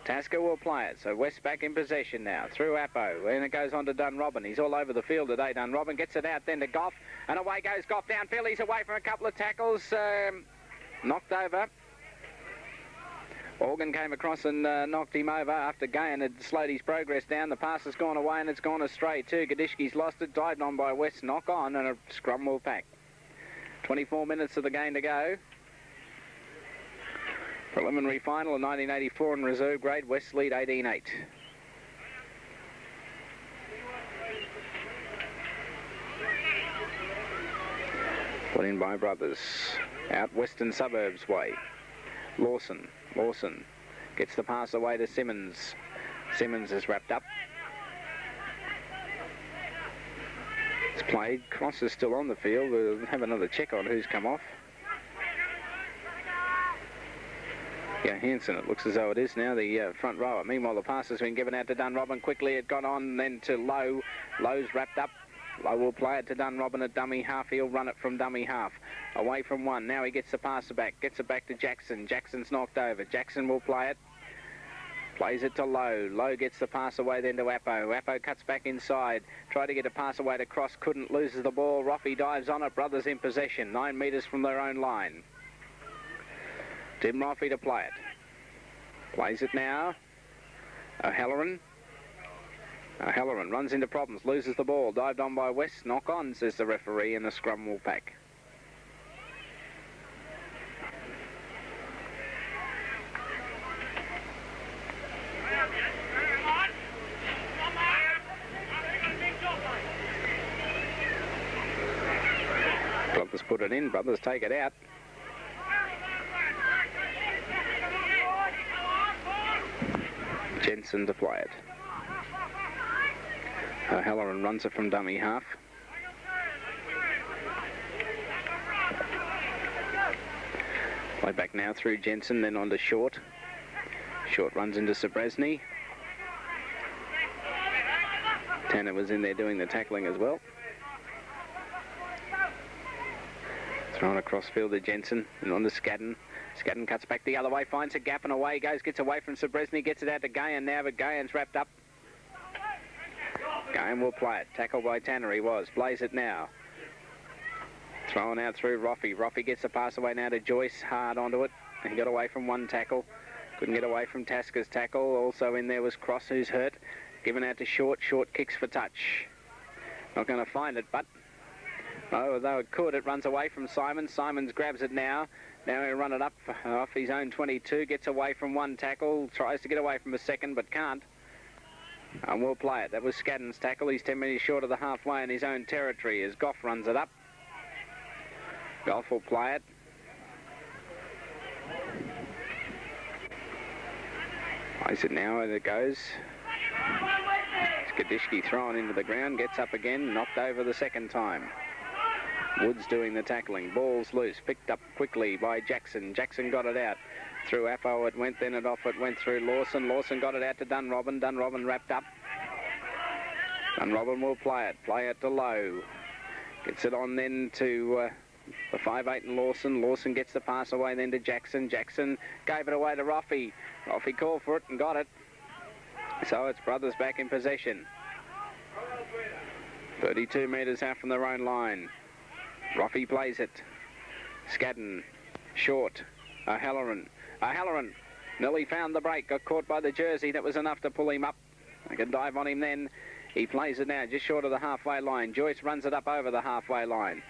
Tasker will play it. So West back in possession now. Through Appo. And it goes on to Dunrobin. He's all over the field today. Dunrobin gets it out then to Goff. And away goes Goff downfield. He's away from a couple of tackles. Knocked over. Organ came across and knocked him over after Gahan had slowed his progress down. The pass has gone away and it's gone astray too. Gadishki's lost it, dived on by West, knock on, and a scrum will pack. 24 minutes of the game to go. Preliminary final in 1984 in reserve grade. West lead 18-8. Put in by Brothers. Out Western Suburbs way. Lawson gets the pass away to Simmons. Simmons is wrapped up. It's played. Cross is still on the field. We'll have another check on who's come off. Yeah, Hanson, it looks as though it is now, the front rower. Meanwhile, the pass has been given out to Dunrobin. Quickly it got on then to Lowe. Lowe's wrapped up. Lowe will play it to Dunrobin at dummy half. He'll run it from dummy half. Away from one. Now he gets the pass back. Gets it back to Jackson. Jackson's knocked over. Jackson will play it. Plays it to Lowe. Lowe gets the pass away then to Appo. Appo cuts back inside. Tried to get a pass away to Cross. Couldn't. Loses the ball. Roffey dives on it. Brothers in possession. 9 metres from their own line. Tim Roffey to play it. Plays it now. O'Halloran. O'Halloran runs into problems, loses the ball, dived on by West, knock on, says the referee, and the scrum will pack. Brothers put it in, Brothers take it out. Jensen to play it. O'Halloran runs it from dummy half. Play back now through Jensen, then on to Short. Short runs into Sabresny. Tanner was in there doing the tackling as well. Thrown across field to Jensen and on to Scadden. Scadden cuts back the other way, finds a gap and away goes, gets away from Sabresny, gets it out to Gahan now, but Gahan's wrapped up. Gahan will play it. Tackled by Tanner, he was. Plays it now. Thrown out through Roffey. Roffey gets the pass away now to Joyce, hard onto it. He got away from one tackle. Couldn't get away from Tasker's tackle. Also in there was Cross, who's hurt. Given out to Short. Short kicks for touch. Not going to find it, but although it could, it runs away from Simon. Simons grabs it now. Now he'll run it up off his own 22. Gets away from one tackle. Tries to get away from a second, but can't. And we'll play it. That was Scadden's tackle. He's 10 metres short of the halfway in his own territory as Goff runs it up. Goff will play it. Plays it now and it goes. Skadishki thrown into the ground, gets up again, knocked over the second time. Woods doing the tackling. Ball's loose, picked up quickly by Jackson. Jackson got it out. Through Appo it went, then it off it went through Lawson. Lawson got it out to Dunrobin. Dunrobin wrapped up. Dunrobin will play it to Lowe. Gets it on then to the 5'8" and Lawson. Lawson gets the pass away then to Jackson. Jackson gave it away to Roffey. Roffey called for it and got it. So it's Brothers back in possession. 32 metres out from their own line. Roffey plays it. Scadden. Short. O'Halloran. O'Halloran nearly found the break. Got caught by the jersey. That was enough to pull him up. They can dive on him then. He plays it now just short of the halfway line. Joyce runs it up over the halfway line.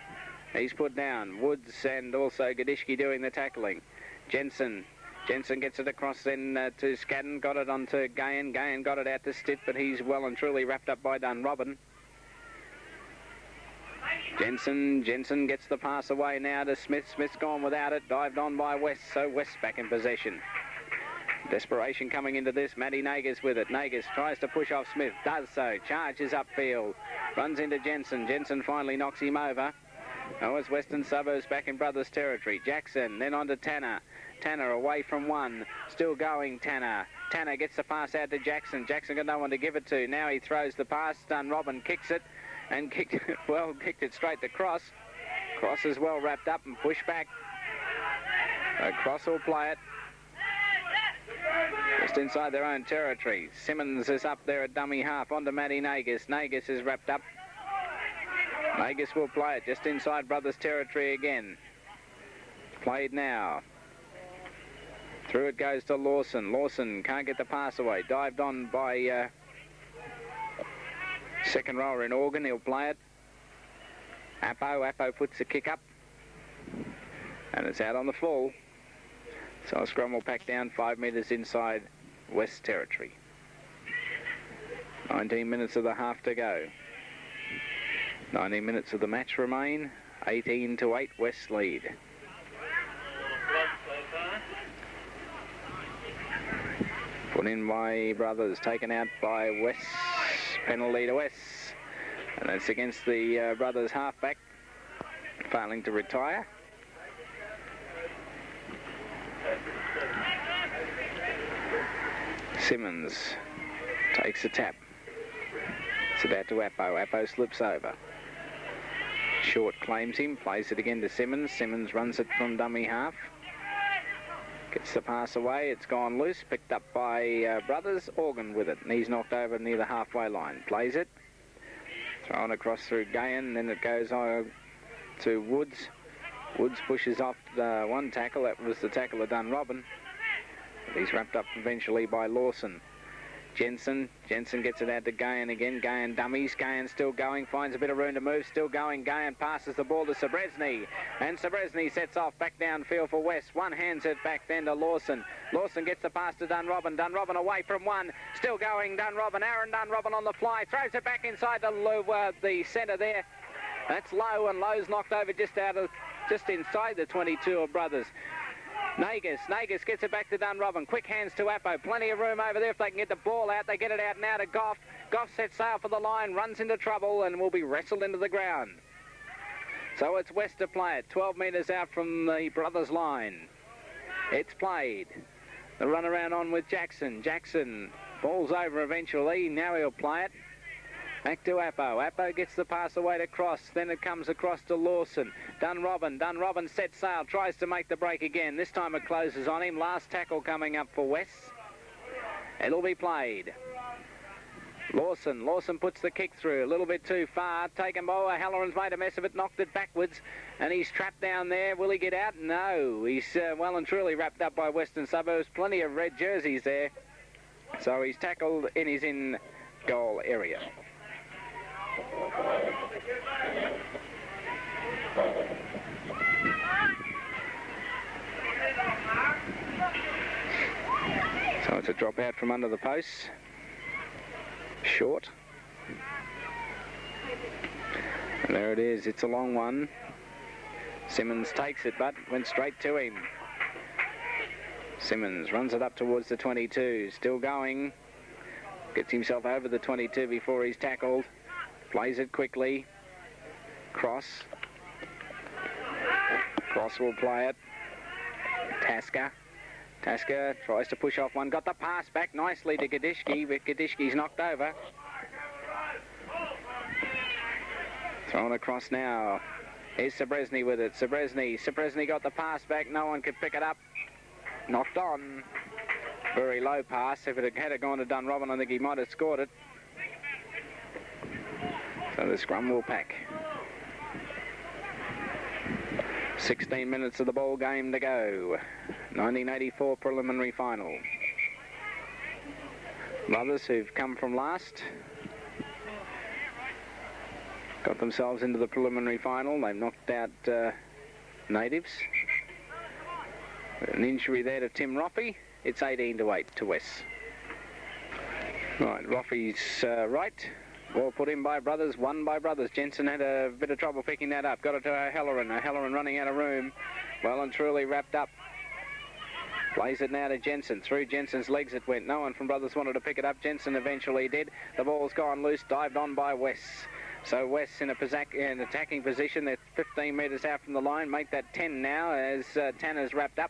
He's put down. Woods and also Gadishki doing the tackling. Jensen gets it across then to Scadden. Got it onto Gahan. Gahan got it out to Stitt, but he's well and truly wrapped up by Dunrobin. Jensen gets the pass away now to Smith. Smith's gone without it. Dived on by West, so West back in possession. Desperation coming into this. Matty Nagas with it. Nagas tries to push off Smith. Does so. Charges upfield. Runs into Jensen. Jensen finally knocks him over. Oh, it's Western Suburbs back in Brothers territory. Jackson, then on to Tanner. Tanner away from one. Still going, Tanner. Tanner gets the pass out to Jackson. Jackson got no one to give it to. Now he throws the pass. Dunrobin kicks it. And kicked it straight to Cross. Cross is well wrapped up and pushed back. So Cross will play it. Just inside their own territory. Simmons is up there at dummy half. On to Matty Nagas. Nagas is wrapped up. Nagas will play it just inside Brothers territory again. Played now. Through it goes to Lawson. Lawson can't get the pass away. Dived on by second rower in Organ. He'll play it. Appo puts the kick up. And it's out on the full. So Scrum will pack down 5 metres inside West territory. 19 minutes of the half to go. 19 minutes of the match remain. 18-8 West lead. Put in by Brothers, taken out by West. Penalty to West. And that's against the Brothers halfback, failing to retire. Simmons takes a tap. It's about to Appo. Appo slips over. Short claims him, plays it again to Simmons. Simmons runs it from dummy half. Gets the pass away. It's gone loose. Picked up by Brothers. Organ with it. And he's knocked over near the halfway line. Plays it. Thrown across through Gahan. Then it goes to Woods. Woods pushes off one tackle. That was the tackle of Dunrobin. He's wrapped up eventually by Lawson. Jensen gets it out to Gahan again. Gahan dummies. Gahan still going. Finds a bit of room to move. Still going. Gahan passes the ball to Sabresny. And Sabresny sets off back downfield for West. One hands it back then to Lawson. Lawson gets the pass to Dunrobin. Dunrobin away from one. Still going. Dunrobin. Aaron Dunrobin on the fly. Throws it back inside the centre there. That's Lowe, and Lowe's knocked over just inside the 22 of Brothers. Nagas gets it back to Dunrobin. Quick hands to Appo. Plenty of room over there if they can get the ball out. They get it out now to Goff. Goff sets sail for the line, runs into trouble and will be wrestled into the ground. So it's West to play it. 12 metres out from the Brothers line. It's played. The run around on with Jackson. Jackson falls over eventually. Now he'll play it. Back to Appo. Appo gets the pass away to Cross. Then it comes across to Lawson. Dunrobin sets sail. Tries to make the break again. This time it closes on him. Last tackle coming up for West. It'll be played. Lawson puts the kick through. A little bit too far. Taken by Halloran's made a mess of it. Knocked it backwards. And he's trapped down there. Will he get out? No. He's well and truly wrapped up by Western Suburbs. Plenty of red jerseys there. So he's tackled in his in-goal area. So it's a drop out from under the posts. Short. And there it is. It's a long one. Simmons takes it, but went straight to him. Simmons runs it up towards the 22. Still going. Gets himself over the 22 before he's tackled. Plays it quickly. Cross. Cross will play it. Tasker. Tasker tries to push off one. Got the pass back nicely to Gadishki, but Gadishki's knocked over. Thrown across now. Here's Sabresny with it. Sabresny got the pass back. No one could pick it up. Knocked on. Very low pass. If it had gone to Dunrobin, I think he might have scored it. So the scrum will pack. 16 minutes of the ball game to go. 1984 preliminary final. Brothers who've come from last got themselves into the preliminary final. They've knocked out Natives. An injury there to Tim Roffey. It's 18-8 to West. Right, Roffey's right. Ball put in by Brothers, won by Brothers. Jensen had a bit of trouble picking that up. Got it to O'Halloran. O'Halloran running out of room. Well and truly wrapped up. Plays it now to Jensen. Through Jensen's legs it went. No one from Brothers wanted to pick it up. Jensen eventually did. The ball's gone loose. Dived on by West. So West in an attacking position. They're 15 metres out from the line. Make that 10 now as Tanner's wrapped up.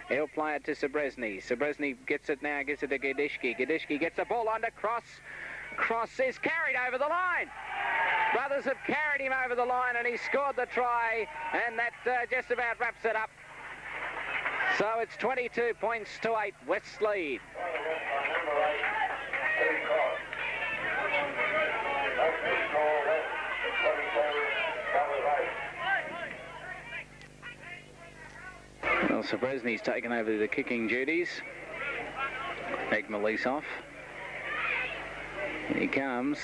He'll play it to Sabresny. Sabresny gets it now. Gets it to Gadishki. Gadishki gets the ball under Cross. Cross is carried over the line. Brothers have carried him over the line and he scored the try, and that just about wraps it up. So it's 22 points to 8. West lead. Well, Sabresny's taken over the kicking duties. Egmalisov. Here he comes.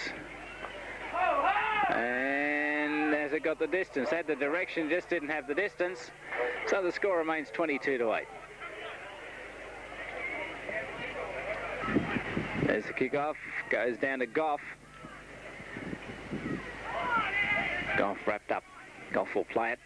And has it got the distance? Had the direction, just didn't have the distance. So the score remains 22-8. There's the kickoff. Goes down to Goff. Goff wrapped up. Goff will play it.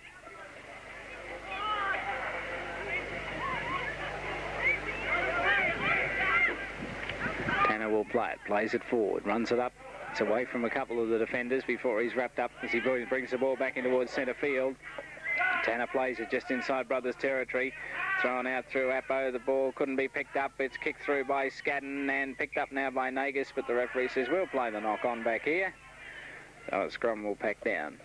Tanner will play it. Plays it forward. Runs it up. It's away from a couple of the defenders before he's wrapped up as he brings the ball back in towards centre field. Tanner plays it just inside Brothers territory. Thrown out through Appo. The ball couldn't be picked up. It's kicked through by Scadden and picked up now by Nagus, but the referee says we'll play the knock-on back here. So scrum will pack down.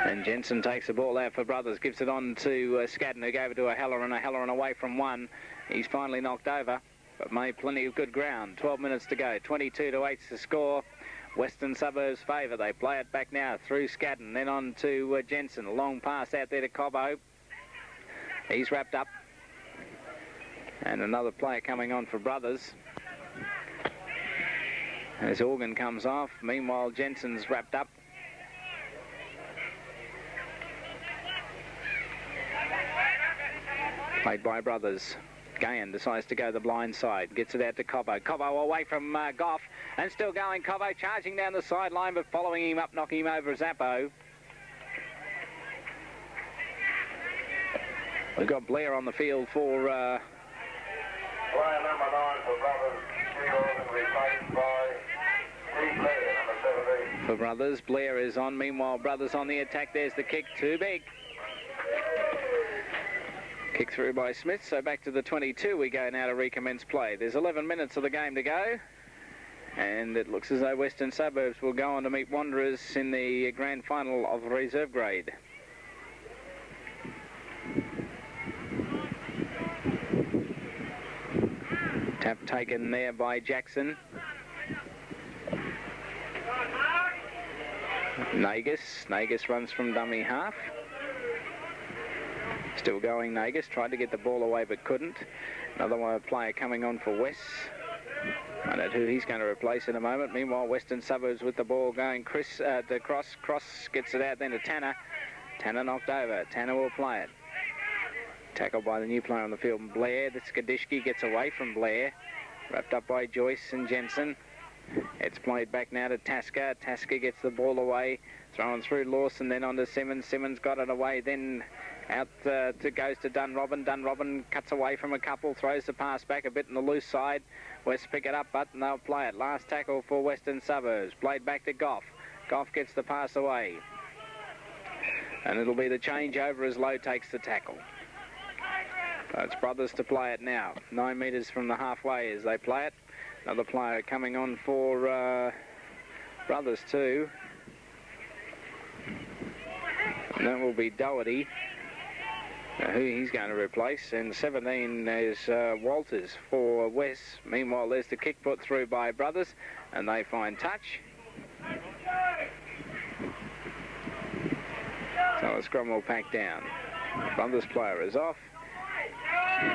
And Jensen takes the ball out for Brothers, gives it on to Scadden, who gave it to O'Halloran. O'Halloran away from one. He's finally knocked over, but made plenty of good ground. 12 minutes to go. 22-8 the score. Western Suburbs favour. They play it back now through Scadden, then on to Jensen. A long pass out there to Cobbo. He's wrapped up. And another player coming on for Brothers. As Organ comes off. Meanwhile, Jensen's wrapped up. Played by Brothers. Gahan decides to go the blind side. Gets it out to Cobbo. Cobbo away from Goff. And still going. Cobbo charging down the sideline, but following him up, knocking him over Zappo. We've got Blair on the field for... Player number 9 for Brothers. Organ replaced by Steve Blair, number 17. For Brothers, Blair is on. Meanwhile, Brothers on the attack. There's the kick. Too big. Kick through by Smith, so back to the 22 we go now to recommence play. There's 11 minutes of the game to go, and it looks as though Western Suburbs will go on to meet Wanderers in the grand final of reserve grade. Tap taken there by Jackson. Nagus runs from dummy half. Still going, Nagus. Tried to get the ball away but couldn't. Another player coming on for West. I don't know who he's going to replace in a moment. Meanwhile, Western Suburbs with the ball going. Chris to Cross. Cross gets it out then to Tanner. Tanner knocked over. Tanner will play it. Tackled by the new player on the field, Blair. This Gadishki gets away from Blair. Wrapped up by Joyce and Jensen. It's played back now to Tasker. Tasker gets the ball away. Thrown through Lawson, then on to Simmons. Simmons got it away, then out goes to Dunrobin. Dunrobin cuts away from a couple, throws the pass back a bit on the loose side. West pick it up, but they'll play it. Last tackle for Western Suburbs. Played back to Goff. Goff gets the pass away. And it'll be the change over as Lowe takes the tackle. So it's Brothers to play it now. 9 metres from the halfway as they play it. Another player coming on for Brothers too. And that will be Doherty, who he's going to replace. And 17 is Walters for West. Meanwhile, there's the kick put through by Brothers, and they find touch. So the scrum will pack down. Brothers player is off.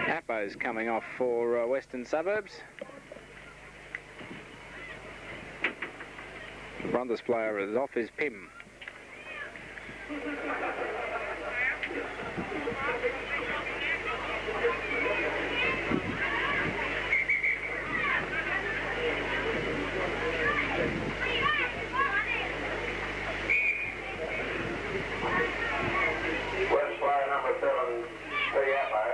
Appo's coming off for Western Suburbs. The Brothers player is off is Pim. West player number 7, P. Appo,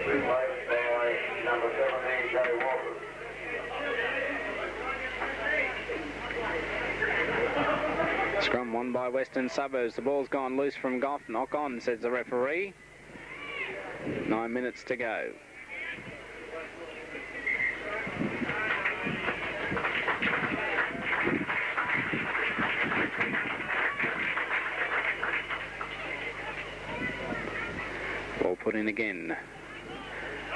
replaced by number 17, Joe Walters. Scrum won by Western Suburbs. The ball's gone loose from Goff. Knock on, says the referee. 9 minutes to go. Ball put in again.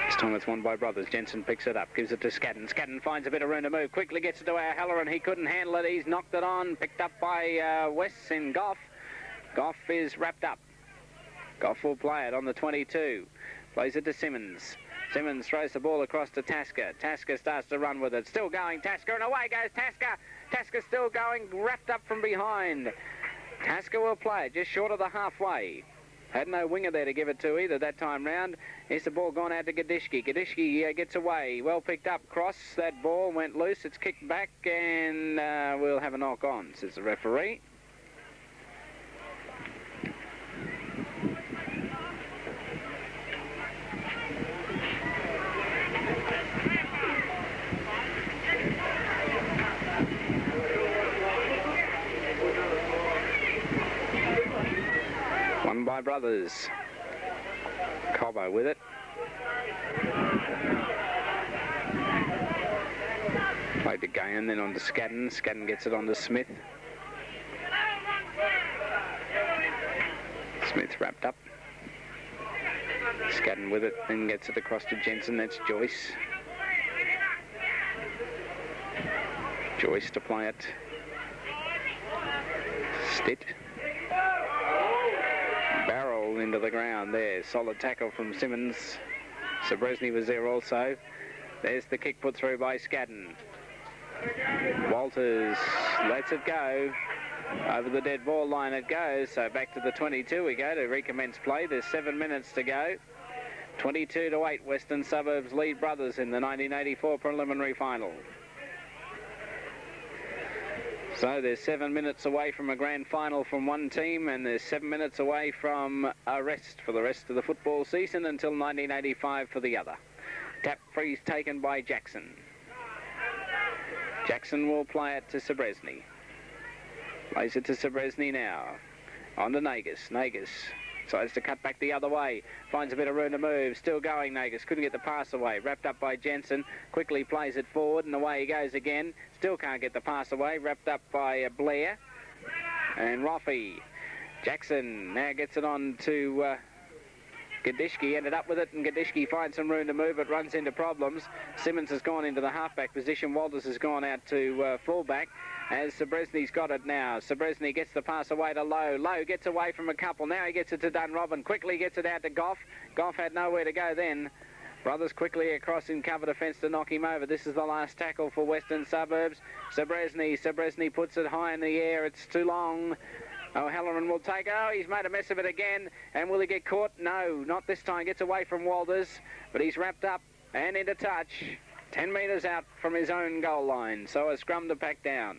This time it's won by Brothers. Jensen picks it up, gives it to Scadden. Scadden finds a bit of room to move, quickly gets it to O'Halloran. He couldn't handle it. He's knocked it on, picked up by West in Goff. Goff is wrapped up. Goff will play it on the 22. Plays it to Simmons. Simmons throws the ball across to Tasker. Tasker starts to run with it. Still going, Tasker, and away goes Tasker. Tasker still going, wrapped up from behind. Tasker will play it just short of the halfway. Had no winger there to give it to either that time round. Here's the ball gone out to Gadishki. Gadishki gets away. Well picked up. Cross. That ball went loose. It's kicked back and we'll have a knock on, says the referee. Won by Brothers. Cobbo with it. Played to Gahan, then on to Scadden. Scadden gets it on to Smith. Smith wrapped up. Scadden with it, then gets it across to Jensen. That's Joyce. Joyce to play it. Stitt. Barrel into the ground there. Solid tackle from Simmons. Sabresny was there also. There's the kick put through by Scadden. Walters lets it go. Over the dead ball line it goes. So back to the 22 we go to recommence play. There's 7 minutes to go. 22-8 Western Suburbs lead Brothers in the 1984 preliminary final. So there's 7 minutes away from a grand final from one team, and there's 7 minutes away from a rest for the rest of the football season until 1985 for the other. Tap freeze taken by Jackson. Jackson will play it to Sabresny. Plays it to Sabresny now. On to Nagus. Nagus decides to cut back the other way. Finds a bit of room to move. Still going, Nagus. Couldn't get the pass away. Wrapped up by Jensen. Quickly plays it forward and away he goes again. Still can't get the pass away. Wrapped up by Blair. And Roffey. Jackson now gets it on to Gadishki. Ended up with it and Gadishki finds some room to move but runs into problems. Simmons has gone into the halfback position. Walters has gone out to fullback. As Sabresny's got it now. Sabresny gets the pass away to Lowe. Lowe gets away from a couple. Now he gets it to Dunrobin. Quickly gets it out to Goff. Goff had nowhere to go then. Brothers quickly across in cover defence to knock him over. This is the last tackle for Western Suburbs. Sabresny puts it high in the air. It's too long. O'Halloran will take, he's made a mess of it again, and will he get caught? No, not this time, gets away from Walters, but he's wrapped up and into touch, 10 metres out from his own goal line, so a scrum to pack down.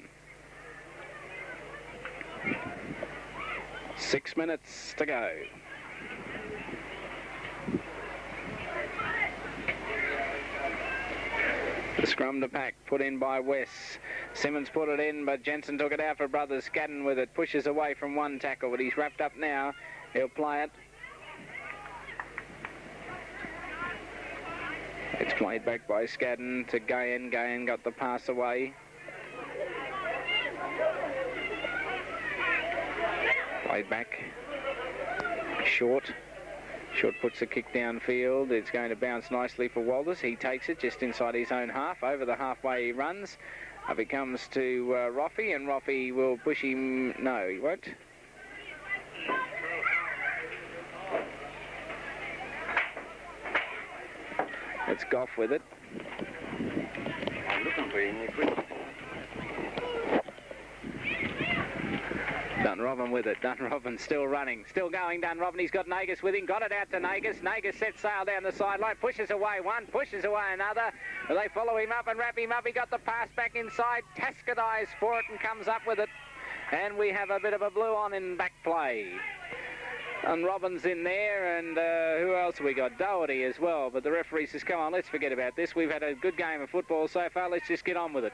6 minutes to go. The scrum to pack, put in by West. Simmons put it in, but Jensen took it out for Brothers. Scadden with it, pushes away from one tackle, but he's wrapped up now. He'll play it. It's played back by Scadden to Gahan. Gahan got the pass away. Played back. Short. Short puts the kick downfield. It's going to bounce nicely for Walters. He takes it just inside his own half. Over the halfway he runs. Up it comes to Roffey, and Roffey will push him. No, he won't. It's Goff with it. I'm looking for you. Dunrobin with it. Dunrobin still running. Still going, Dunrobin. He's got Nagus with him. Got it out to Nagus. Nagus sets sail down the sideline. Pushes away one. Pushes away another. They follow him up and wrap him up. He got the pass back inside. Tasker dives for it and comes up with it. And we have a bit of a blue on in back play. And Robbins in there, and who else have we got? Doherty as well. But the referee says, come on, let's forget about this. We've had a good game of football so far. Let's just get on with it.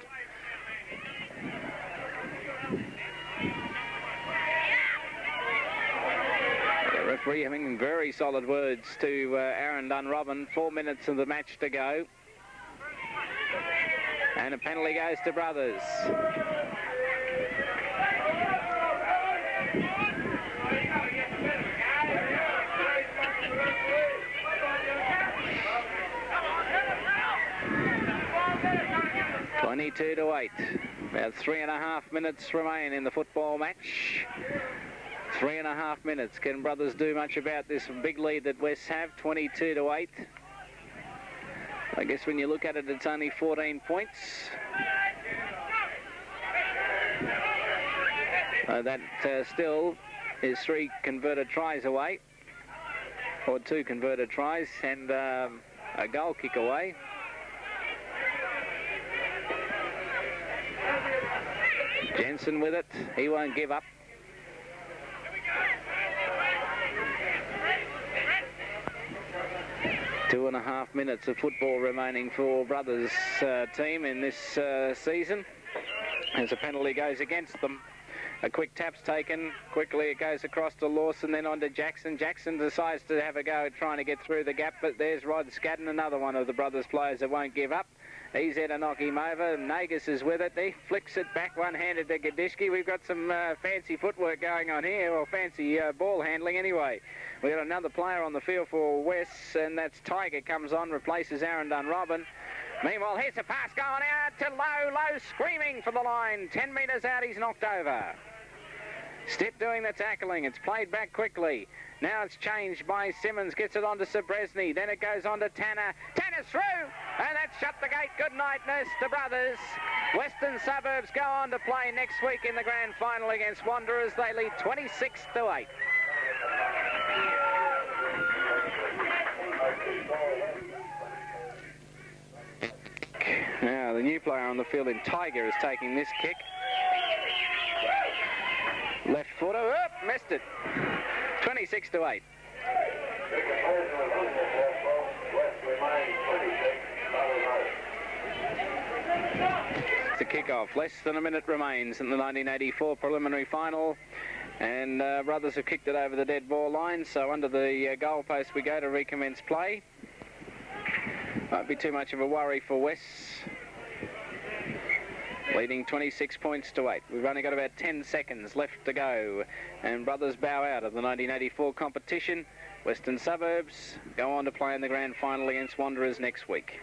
The referee having very solid words to Aaron Dunrobin. 4 minutes of the match to go. And a penalty goes to Brothers. to 8. About 3.5 minutes remain in the football match. 3.5 minutes. Can Brothers do much about this big lead that West have? 22-8. I guess when you look at it, it's only 14 points. That still is 3 converted tries away, or 2 converted tries, and a goal kick away. Jensen with it. He won't give up. Two and a half minutes of football remaining for Brothers' team in this season. As a penalty goes against them. A quick tap's taken. Quickly it goes across to Lawson, then on to Jackson. Jackson decides to have a go at trying to get through the gap, but there's Rod Scadden, another one of the Brothers players that won't give up. He's there to knock him over. Nagus is with it. He flicks it back one-handed to Gadishki. We've got some fancy footwork going on here, or fancy ball handling anyway. We've got another player on the field for West, and that's Tiger comes on, replaces Aaron Dunrobin. Meanwhile, here's a pass going out to Low, screaming for the line. 10 metres out, he's knocked over. Stitt doing the tackling. It's played back quickly. Now it's changed by Simmons. Gets it on to Sabresny. Then it goes on to Tanner. Tanner's through! And that's shut the gate. Good night, nurse to Brothers. Western Suburbs go on to play next week in the grand final against Wanderers. They lead 26-8. Now the new player on the field in Tiger is taking this kick. Left footer, missed it. 26-8. It's a kick-off. Less than a minute remains in the 1984 preliminary final. And Brothers have kicked it over the dead ball line, so under the goal post we go to recommence play. Won't be too much of a worry for West. Leading 26 points to 8. We've only got about 10 seconds left to go. And Brothers bow out of the 1984 competition. Western Suburbs go on to play in the grand final against Wanderers next week.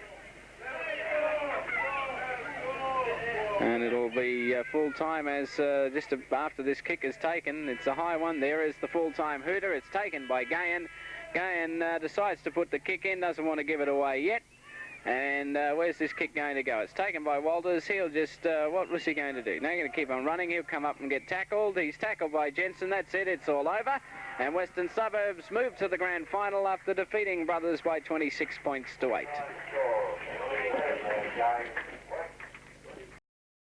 And it'll be full-time as just after this kick is taken. It's a high one. There is the full-time hooter. It's taken by Gahan. Gahan decides to put the kick in. Doesn't want to give it away yet. And where's this kick going to go? It's taken by Walters. He'll just, what was he going to do? Now he's going to keep on running. He'll come up and get tackled. He's tackled by Jensen. That's it. It's all over. And Western Suburbs move to the grand final after defeating Brothers by 26 points to 8.